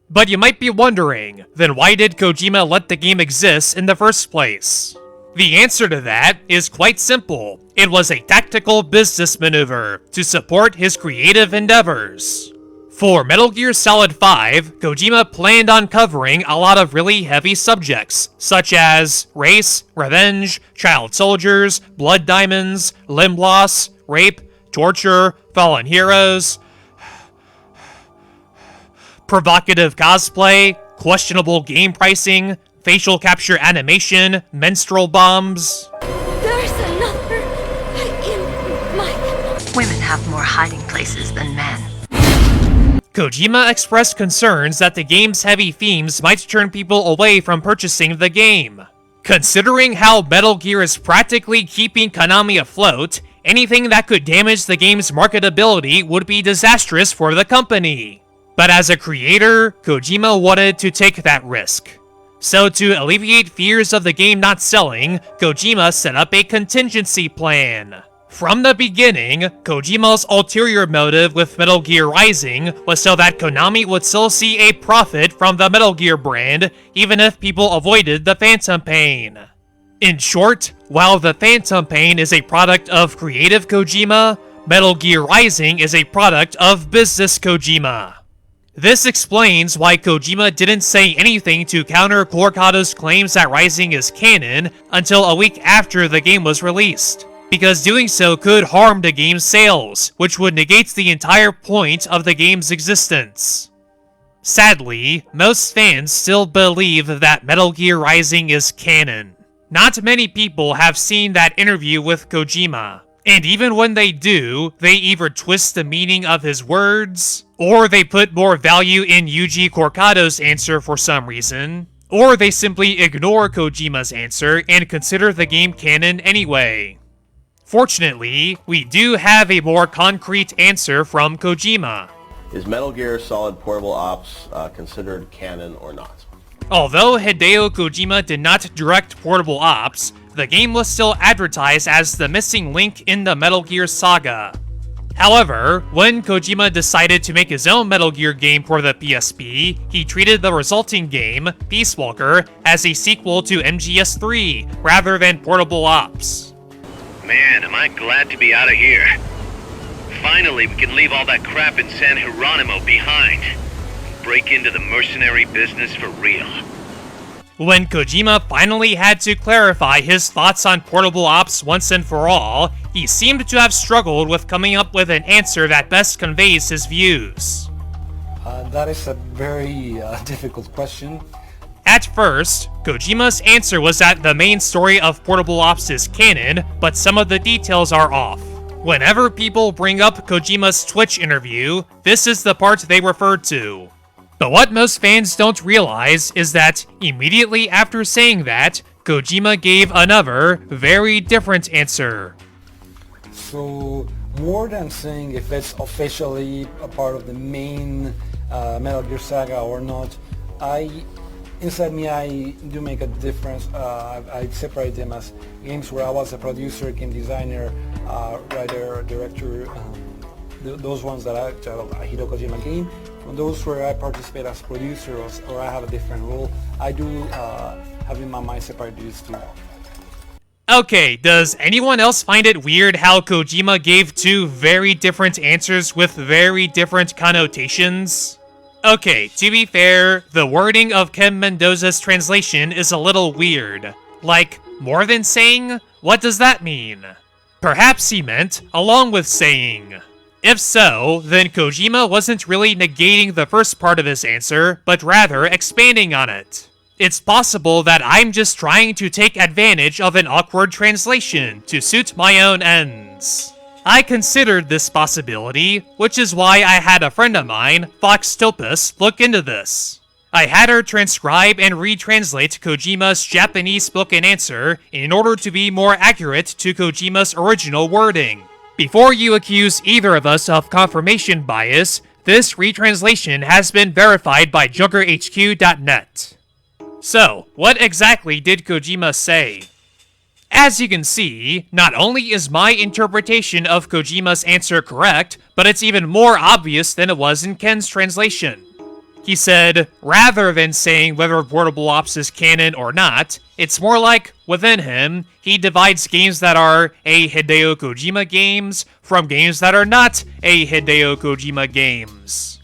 [SPEAKER 1] But you might be wondering, then why did Kojima let the game exist in the first place? The answer to that is quite simple. It was a tactical business maneuver to support his creative endeavors. For Metal Gear Solid 5, Kojima planned on covering a lot of really heavy subjects, such as race, revenge, child soldiers, blood diamonds, limb loss, rape, torture, fallen heroes, provocative cosplay, questionable game pricing, facial capture animation, menstrual bombs.
[SPEAKER 22] There's another in my... Women have more hiding places than men.
[SPEAKER 1] Kojima expressed concerns that the game's heavy themes might turn people away from purchasing the game. Considering how Metal Gear is practically keeping Konami afloat, anything that could damage the game's marketability would be disastrous for the company. But as a creator, Kojima wanted to take that risk. So to alleviate fears of the game not selling, Kojima set up a contingency plan. From the beginning, Kojima's ulterior motive with Metal Gear Rising was so that Konami would still see a profit from the Metal Gear brand, even if people avoided the Phantom Pain. In short, while the Phantom Pain is a product of creative Kojima, Metal Gear Rising is a product of business Kojima. This explains why Kojima didn't say anything to counter Korkado's claims that Rising is canon until a week after the game was released, because doing so could harm the game's sales, which would negate the entire point of the game's existence. Sadly, most fans still believe that Metal Gear Rising is canon. Not many people have seen that interview with Kojima, and even when they do, they either twist the meaning of his words, or they put more value in Yuji Corcado's answer for some reason, or they simply ignore Kojima's answer and consider the game canon anyway. Fortunately, we do have a more concrete answer from Kojima.
[SPEAKER 3] Is Metal Gear Solid Portable Ops considered canon or not?
[SPEAKER 1] Although Hideo Kojima did not direct Portable Ops, the game was still advertised as the missing link in the Metal Gear saga. However, when Kojima decided to make his own Metal Gear game for the PSP, he treated the resulting game, Peace Walker, as a sequel to MGS3, rather than Portable Ops.
[SPEAKER 8] Man, am I glad to be out of here. Finally, we can leave all that crap in San Geronimo behind. Break into the mercenary business for real.
[SPEAKER 1] When Kojima finally had to clarify his thoughts on Portable Ops once and for all, he seemed to have struggled with coming up with an answer that best conveys his views.
[SPEAKER 7] That is a very difficult question.
[SPEAKER 1] At first, Kojima's answer was that the main story of Portable Ops is canon, but some of the details are off. Whenever people bring up Kojima's Twitch interview, this is the part they refer to. But what most fans don't realize is that immediately after saying that, Kojima gave another, very different answer.
[SPEAKER 7] So, more than saying if it's officially a part of the main Metal Gear saga or not, inside me I do make a difference. I separate them as games where I was a producer, game designer, writer, director, those ones that I Hideo Kojima game. From those where I participate as producer or I have a different role, I do have in my mind separate these two.
[SPEAKER 1] Okay, does anyone else find it weird how Kojima gave two very different answers with very different connotations? Okay, to be fair, the wording of Ken Mendoza's translation is a little weird. Like, more than saying? What does that mean? Perhaps he meant, along with saying. If so, then Kojima wasn't really negating the first part of his answer, but rather expanding on it. It's possible that I'm just trying to take advantage of an awkward translation to suit my own ends. I considered this possibility, which is why I had a friend of mine, Foxtopus, look into this. I had her transcribe and retranslate Kojima's Japanese spoken answer in order to be more accurate to Kojima's original wording. Before you accuse either of us of confirmation bias, this retranslation has been verified by JunkerHQ.net. So, what exactly did Kojima say? As you can see, not only is my interpretation of Kojima's answer correct, but it's even more obvious than it was in Ken's translation. He said, rather than saying whether Portable Ops is canon or not, it's more like, within him, he divides games that are a Hideo Kojima games from games that are not a Hideo Kojima games.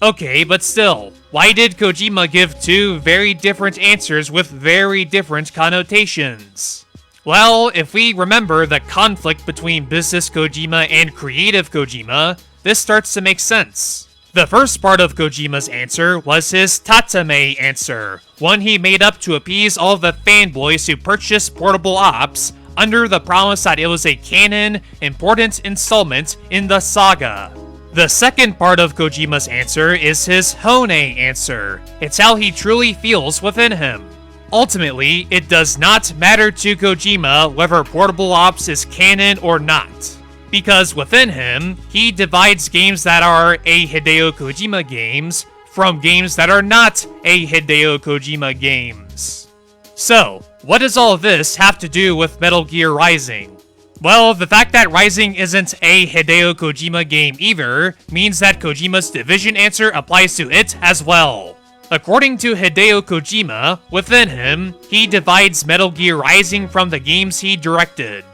[SPEAKER 1] Okay, but still, why did Kojima give two very different answers with very different connotations? Well, if we remember the conflict between Business Kojima and Creative Kojima, this starts to make sense. The first part of Kojima's answer was his Tatame answer, one he made up to appease all the fanboys who purchased Portable Ops under the promise that it was a canon, important installment in the saga. The second part of Kojima's answer is his Hone answer. It's how he truly feels within him. Ultimately, it does not matter to Kojima whether Portable Ops is canon or not. Because within him, he divides games that are a Hideo Kojima games from games that are not a Hideo Kojima games. So, what does all this have to do with Metal Gear Rising? Well, the fact that Rising isn't a Hideo Kojima game either means that Kojima's Division answer applies to it as well. According to Hideo Kojima, within him, he divides Metal Gear Rising from the games he directed.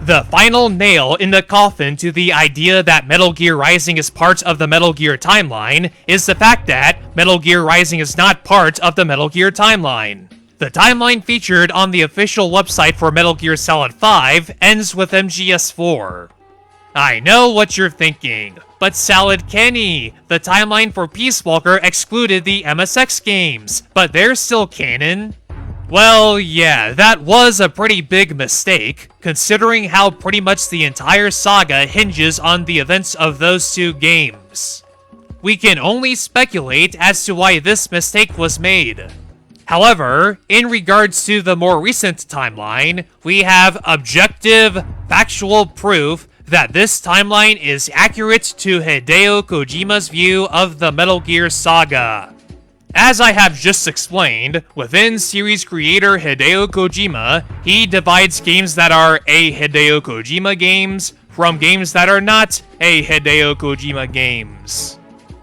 [SPEAKER 1] The final nail in the coffin to the idea that Metal Gear Rising is part of the Metal Gear timeline is the fact that Metal Gear Rising is not part of the Metal Gear timeline. The timeline featured on the official website for Metal Gear Solid 5 ends with MGS4. I know what you're thinking, but Salad Kenny, the timeline for Peace Walker excluded the MSX games, but they're still canon. Well, yeah, that was a pretty big mistake, considering how pretty much the entire saga hinges on the events of those two games. We can only speculate as to why this mistake was made. However, in regards to the more recent timeline, we have objective, factual proof that this timeline is accurate to Hideo Kojima's view of the Metal Gear saga. As I have just explained, within series creator Hideo Kojima, he divides games that are a Hideo Kojima games from games that are not a Hideo Kojima games.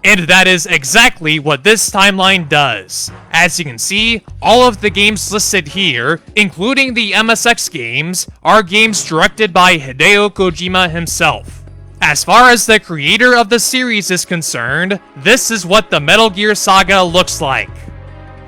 [SPEAKER 1] And that is exactly what this timeline does. As you can see, all of the games listed here, including the MSX games, are games directed by Hideo Kojima himself. As far as the creator of the series is concerned, this is what the Metal Gear saga looks like.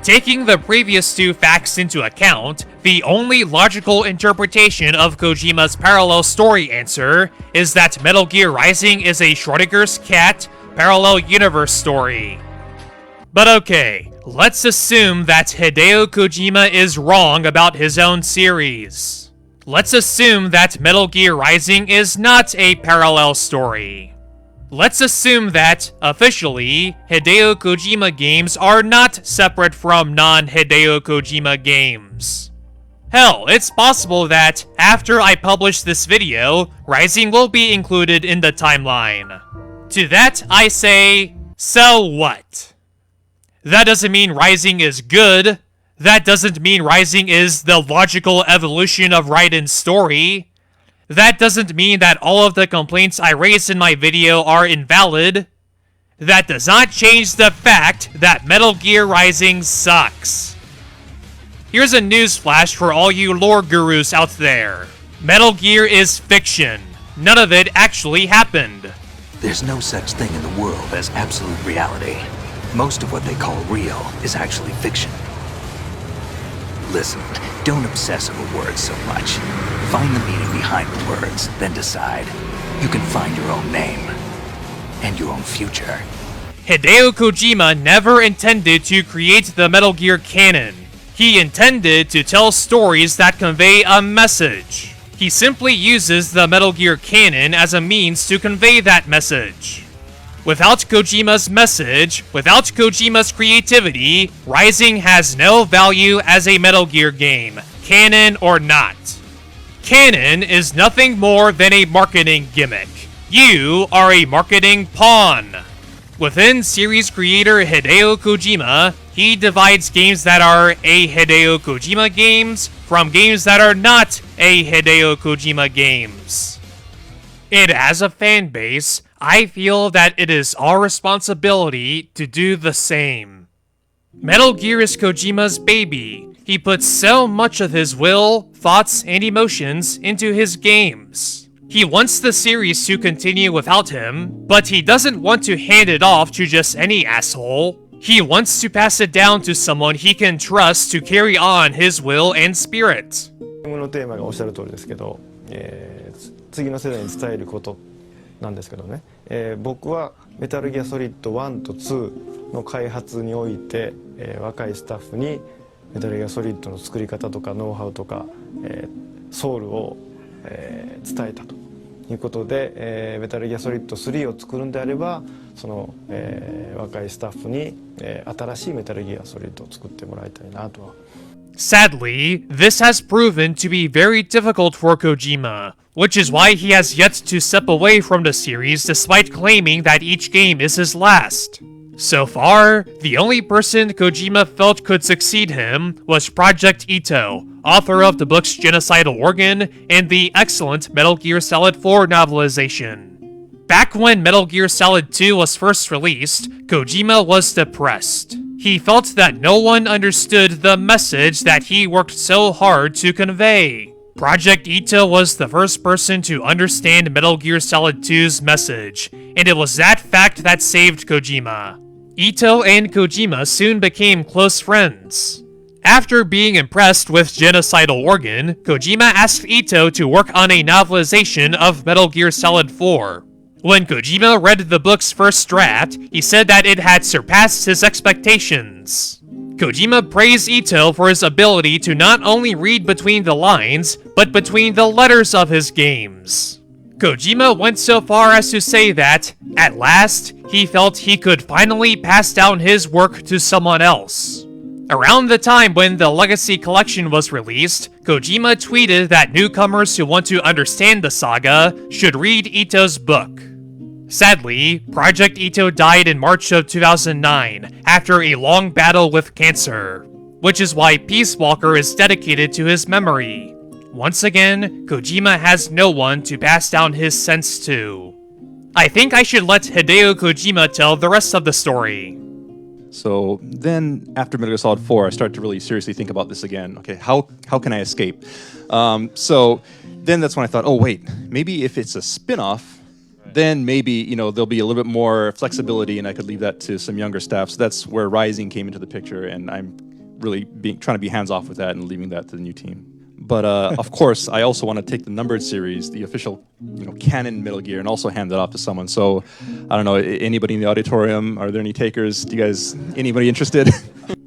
[SPEAKER 1] Taking the previous two facts into account, the only logical interpretation of Kojima's parallel story answer is that Metal Gear Rising is a Schrodinger's cat parallel universe story. But okay, let's assume that Hideo Kojima is wrong about his own series. Let's assume that Metal Gear Rising is not a parallel story. Let's assume that, officially, Hideo Kojima games are not separate from non-Hideo Kojima games. Hell, it's possible that, after I publish this video, Rising will be included in the timeline. To that, I say, so what? That doesn't mean Rising is good. That doesn't mean Rising is the logical evolution of Raiden's story. That doesn't mean that all of the complaints I raised in my video are invalid. That does not change the fact that Metal Gear Rising sucks. Here's a newsflash for all you lore gurus out there. Metal Gear is fiction. None of it actually happened.
[SPEAKER 15] There's no such thing in the world as absolute reality. Most of what they call real is actually fiction. Listen, don't obsess over words so much. Find the meaning behind the words, then decide. You can find your own name. And your own future.
[SPEAKER 1] Hideo Kojima never intended to create the Metal Gear canon. He intended to tell stories that convey a message. He simply uses the Metal Gear canon as a means to convey that message. Without Kojima's message, without Kojima's creativity, Rising has no value as a Metal Gear game, canon or not. Canon is nothing more than a marketing gimmick. You are a marketing pawn. Within series creator Hideo Kojima, he divides games that are a Hideo Kojima games from games that are not a Hideo Kojima games. And as a fan base, I feel that it is our responsibility to do the same. Metal Gear is Kojima's baby. He puts so much of his will, thoughts, and emotions into his games. He wants the series to continue without him, but he doesn't want to hand it off to just any asshole. He wants to pass it down to someone he can trust to carry on his will and spirit.
[SPEAKER 5] のテーマがおっしゃる通りですけど、次の世代に伝えることなんですけどね、僕はメタルギアソリッド1と2の開発において、若いスタッフにメタルギアソリッドの作り方とかノウハウとか、ソウルを、伝えたということで、メタルギアソリッド3を作るんであればその、若いスタッフに、新しいメタルギアソリッドを作ってもらいたいなとは。
[SPEAKER 1] Sadly, this has proven to be very difficult for Kojima, which is why he has yet to step away from the series despite claiming that each game is his last. So far, the only person Kojima felt could succeed him was Project Ito, author of the books Genocidal Organ and the excellent Metal Gear Solid 4 novelization. Back when Metal Gear Solid 2 was first released, Kojima was depressed. He felt that no one understood the message that he worked so hard to convey. Project Ito was the first person to understand Metal Gear Solid 2's message, and it was that fact that saved Kojima. Ito and Kojima soon became close friends. After being impressed with Genocidal Organ, Kojima asked Ito to work on a novelization of Metal Gear Solid 4. When Kojima read the book's first draft, he said that it had surpassed his expectations. Kojima praised Ito for his ability to not only read between the lines, but between the letters of his games. Kojima went so far as to say that, at last, he felt he could finally pass down his work to someone else. Around the time when the Legacy Collection was released, Kojima tweeted that newcomers who want to understand the saga should read Ito's book. Sadly, Project Ito died in March of 2009 after a long battle with cancer, which is why Peace Walker is dedicated to his memory. Once again, Kojima has no one to pass down his sense to. I think I should let Hideo Kojima tell the rest of the story.
[SPEAKER 18] So then, after Metal Gear Solid 4, I started to really seriously think about this again. Okay, how can I escape? So then that's when I thought, oh wait, maybe if it's a spin-off, then maybe, there'll be a little bit more flexibility and I could leave that to some younger staff. So that's where Rising came into the picture, and I'm really trying to be hands-off with that and leaving that to the new team. But of course, I also want to take the numbered series, the official, canon Metal Gear, and also hand that off to someone. So, I don't know, anybody in the auditorium? Are there any takers? Anybody interested?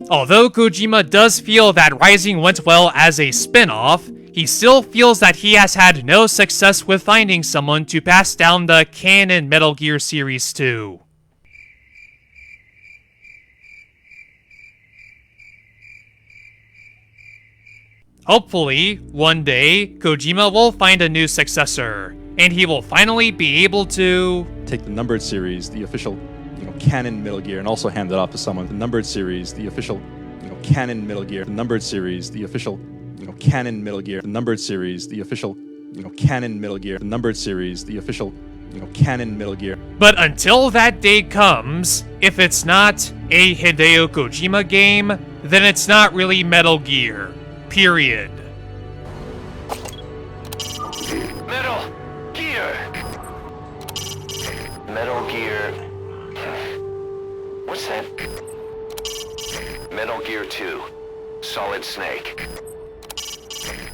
[SPEAKER 1] Although Kojima does feel that Rising went well as a spin-off, he still feels that he has had no success with finding someone to pass down the canon Metal Gear series to. Hopefully, one day, Kojima will find a new successor, and he will finally be able to
[SPEAKER 18] take the numbered series, the official, canon Metal Gear, and also hand that off to someone. The numbered series, the official, canon Metal Gear, the numbered series, the official, canon Metal Gear, the numbered series, the official, canon Metal Gear, the numbered series, the official, canon Metal Gear.
[SPEAKER 1] But until that day comes, if it's not a Hideo Kojima game, then it's not really Metal Gear. Period.
[SPEAKER 8] Metal Gear! Metal Gear... What's that? Metal Gear 2. Solid Snake.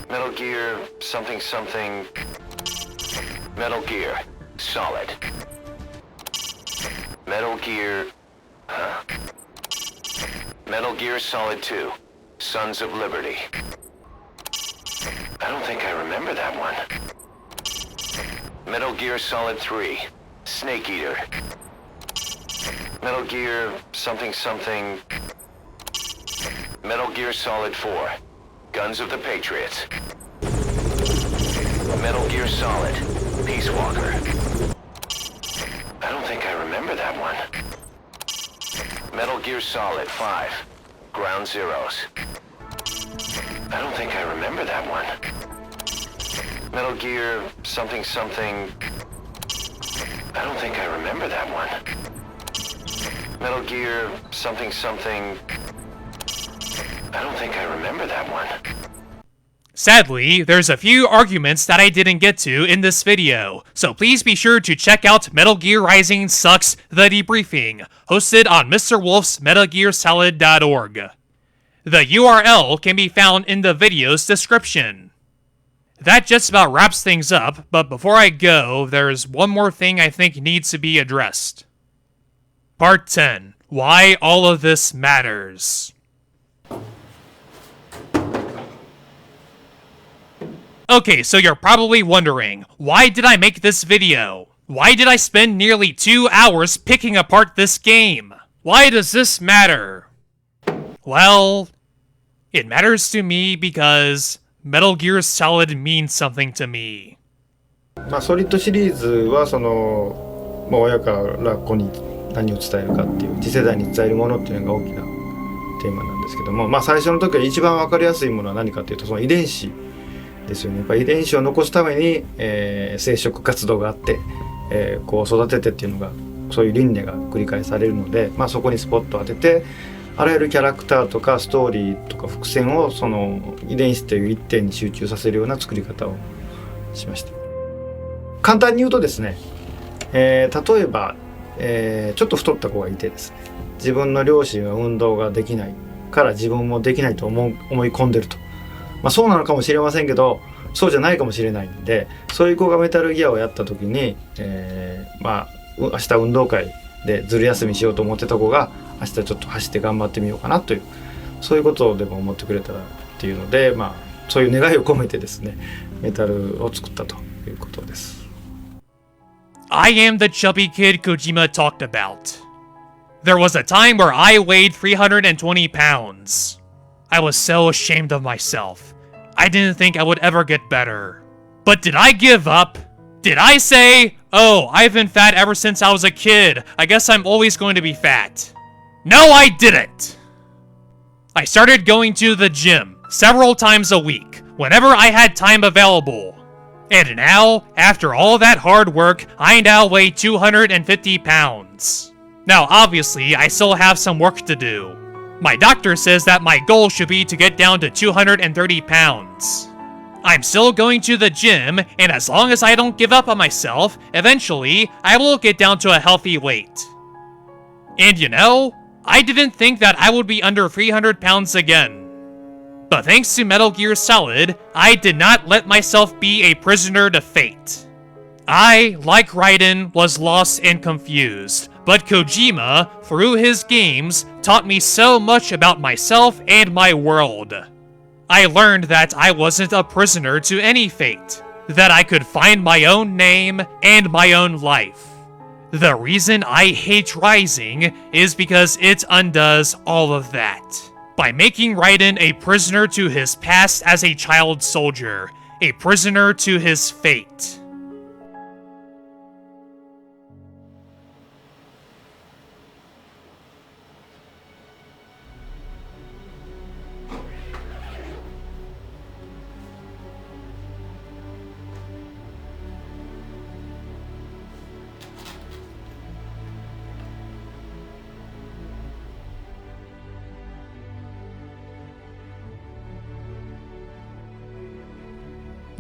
[SPEAKER 8] Metal Gear... something something... Metal Gear. Solid. Metal Gear... Huh? Metal Gear Solid 2. Sons of Liberty. I don't think I remember that one. Metal Gear Solid 3. Snake Eater. Metal Gear something something... Metal Gear Solid 4. Guns of the Patriots. Metal Gear Solid. Peace Walker. I don't think I remember that one. Metal Gear Solid 5. Ground Zeroes. I don't think I remember that one. Metal Gear something something... I don't think I remember that one. Metal Gear something something... I don't think I remember that one.
[SPEAKER 1] Sadly, there's a few arguments that I didn't get to in this video, so please be sure to check out Metal Gear Rising Sucks, the debriefing, hosted on Mr. Wolfe's MetalGearSolid.org. The URL can be found in the video's description. That just about wraps things up, but before I go, there's one more thing I think needs to be addressed. Part 10. Why all of this matters. Okay, so you're probably wondering, why did I make this video? Why did I spend nearly 2 hours picking apart this game? Why does this matter? Well, it matters to me because Metal Gear Solid means something to me.
[SPEAKER 5] ソリッドシリーズは親から子に何を伝えるかっていう次世代に伝えるものっていうのが大きなテーマなんですけども、最初の時は一番分かりやすいものは何かというとその遺伝子ですよね。やっぱ遺伝子を残すために、生殖活動があって、こう育ててっていうのがそういう輪廻が繰り返されるので、そこにスポットを当ててあらゆるキャラクターとかストーリーとか伏線をその遺伝子という一点に集中させるような作り方をしました。簡単に言うとですね、例えば、ちょっと太った子がいてですね、自分の両親は運動ができないから自分もできないと思い込んでると、そうなのかもしれませんけど、そうじゃないかもしれないんで、そういう子がメタルギアをやった時に、明日運動会でずる休みしようと思ってた子が明日ちょっと走って頑張ってみようかなという、そういうことでも思ってくれたらっていうので、そういう願いを込めてですね、メタルを作ったということです。
[SPEAKER 1] I am the chubby kid Kojima talked about. There was a time where I weighed 320 pounds. I was so ashamed of myself. I didn't think I would ever get better. But did I give up? Did I say, oh, I've been fat ever since I was a kid. I guess I'm always going to be fat. No, I didn't. I started going to the gym several times a week, whenever I had time available. And now, after all that hard work, I now weigh 250 pounds. Now, obviously, I still have some work to do. My doctor says that my goal should be to get down to 230 pounds. I'm still going to the gym, and as long as I don't give up on myself, eventually, I will get down to a healthy weight. And you know, I didn't think that I would be under 300 pounds again. But thanks to Metal Gear Solid, I did not let myself be a prisoner to fate. I, like Raiden, was lost and confused, but Kojima, through his games, taught me so much about myself and my world. I learned that I wasn't a prisoner to any fate, that I could find my own name and my own life. The reason I hate Rising is because it undoes all of that, by making Raiden a prisoner to his past as a child soldier, a prisoner to his fate.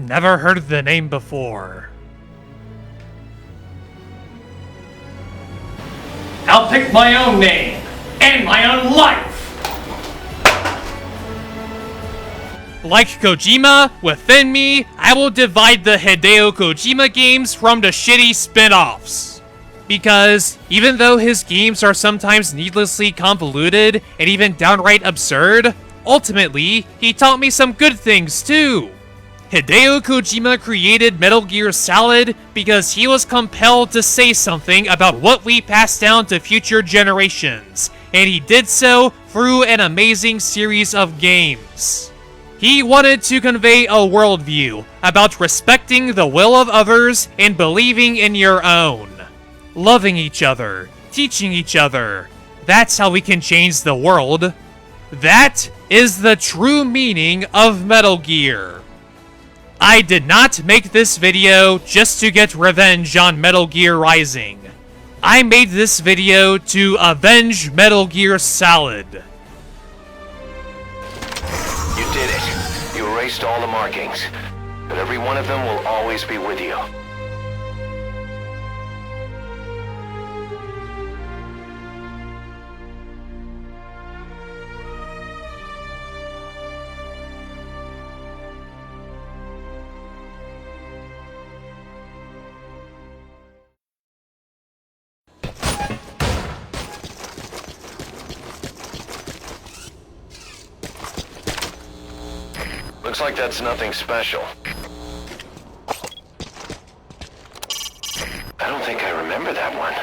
[SPEAKER 1] Never heard of the name before. I'll pick my own name and my own life! Like Kojima, within me, I will divide the Hideo Kojima games from the shitty spin-offs. Because even though his games are sometimes needlessly convoluted and even downright absurd, ultimately, he taught me some good things too. Hideo Kojima created Metal Gear Solid because he was compelled to say something about what we pass down to future generations, and he did so through an amazing series of games. He wanted to convey a worldview about respecting the will of others and believing in your own. Loving each other, teaching each other. That's how we can change the world. That is the true meaning of Metal Gear. I did not make this video just to get revenge on Metal Gear Rising. I made this video to avenge Metal Gear Solid.
[SPEAKER 8] You did it. You erased all the markings. But every one of them will always be with you. Looks like that's nothing special. I don't think I remember that one.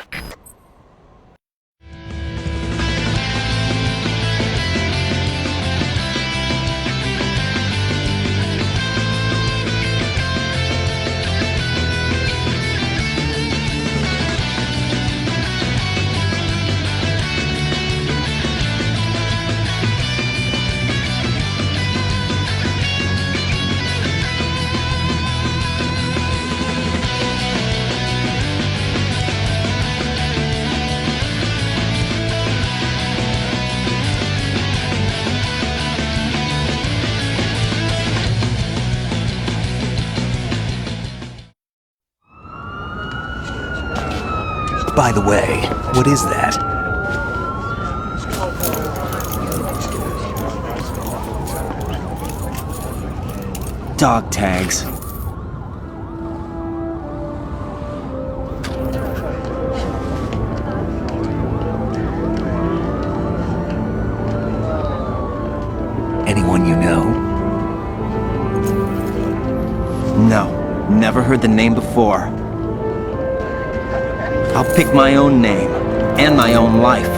[SPEAKER 15] By the way, what is that?
[SPEAKER 21] dog tags. Anyone you know? No, never heard the name before. I'll pick my own name, and my own life.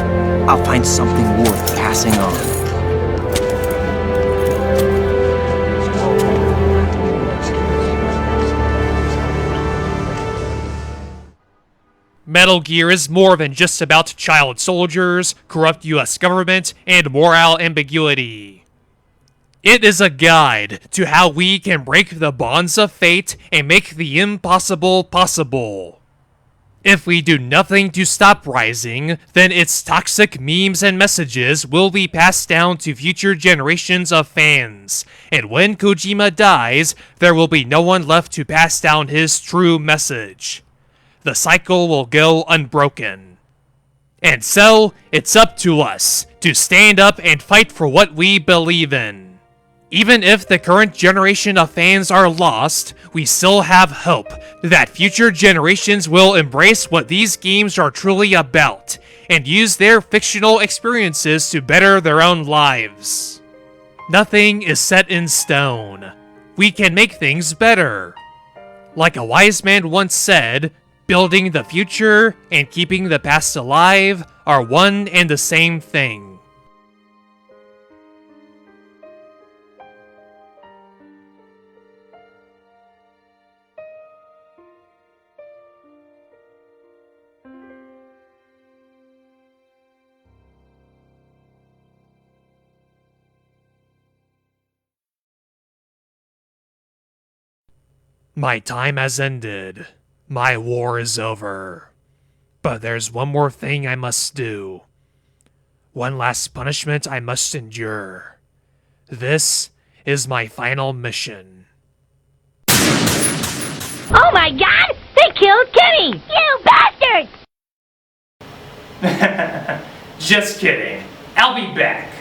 [SPEAKER 21] I'll find something worth passing on.
[SPEAKER 1] Metal Gear is more than just about child soldiers, corrupt US government, and moral ambiguity. It is a guide to how we can break the bonds of fate and make the impossible possible. If we do nothing to stop Rising, then its toxic memes and messages will be passed down to future generations of fans, and when Kojima dies, there will be no one left to pass down his true message. The cycle will go unbroken. And so, it's up to us to stand up and fight for what we believe in. Even if the current generation of fans are lost, we still have hope that future generations will embrace what these games are truly about and use their fictional experiences to better their own lives. Nothing is set in stone. We can make things better. Like a wise man once said, building the future and keeping the past alive are one and the same thing. My time has ended. My war is over. But there's one more thing I must do. One last punishment I must endure. This is my final mission.
[SPEAKER 22] Oh my god! They killed Kenny! You bastards!
[SPEAKER 1] Just kidding. I'll be back.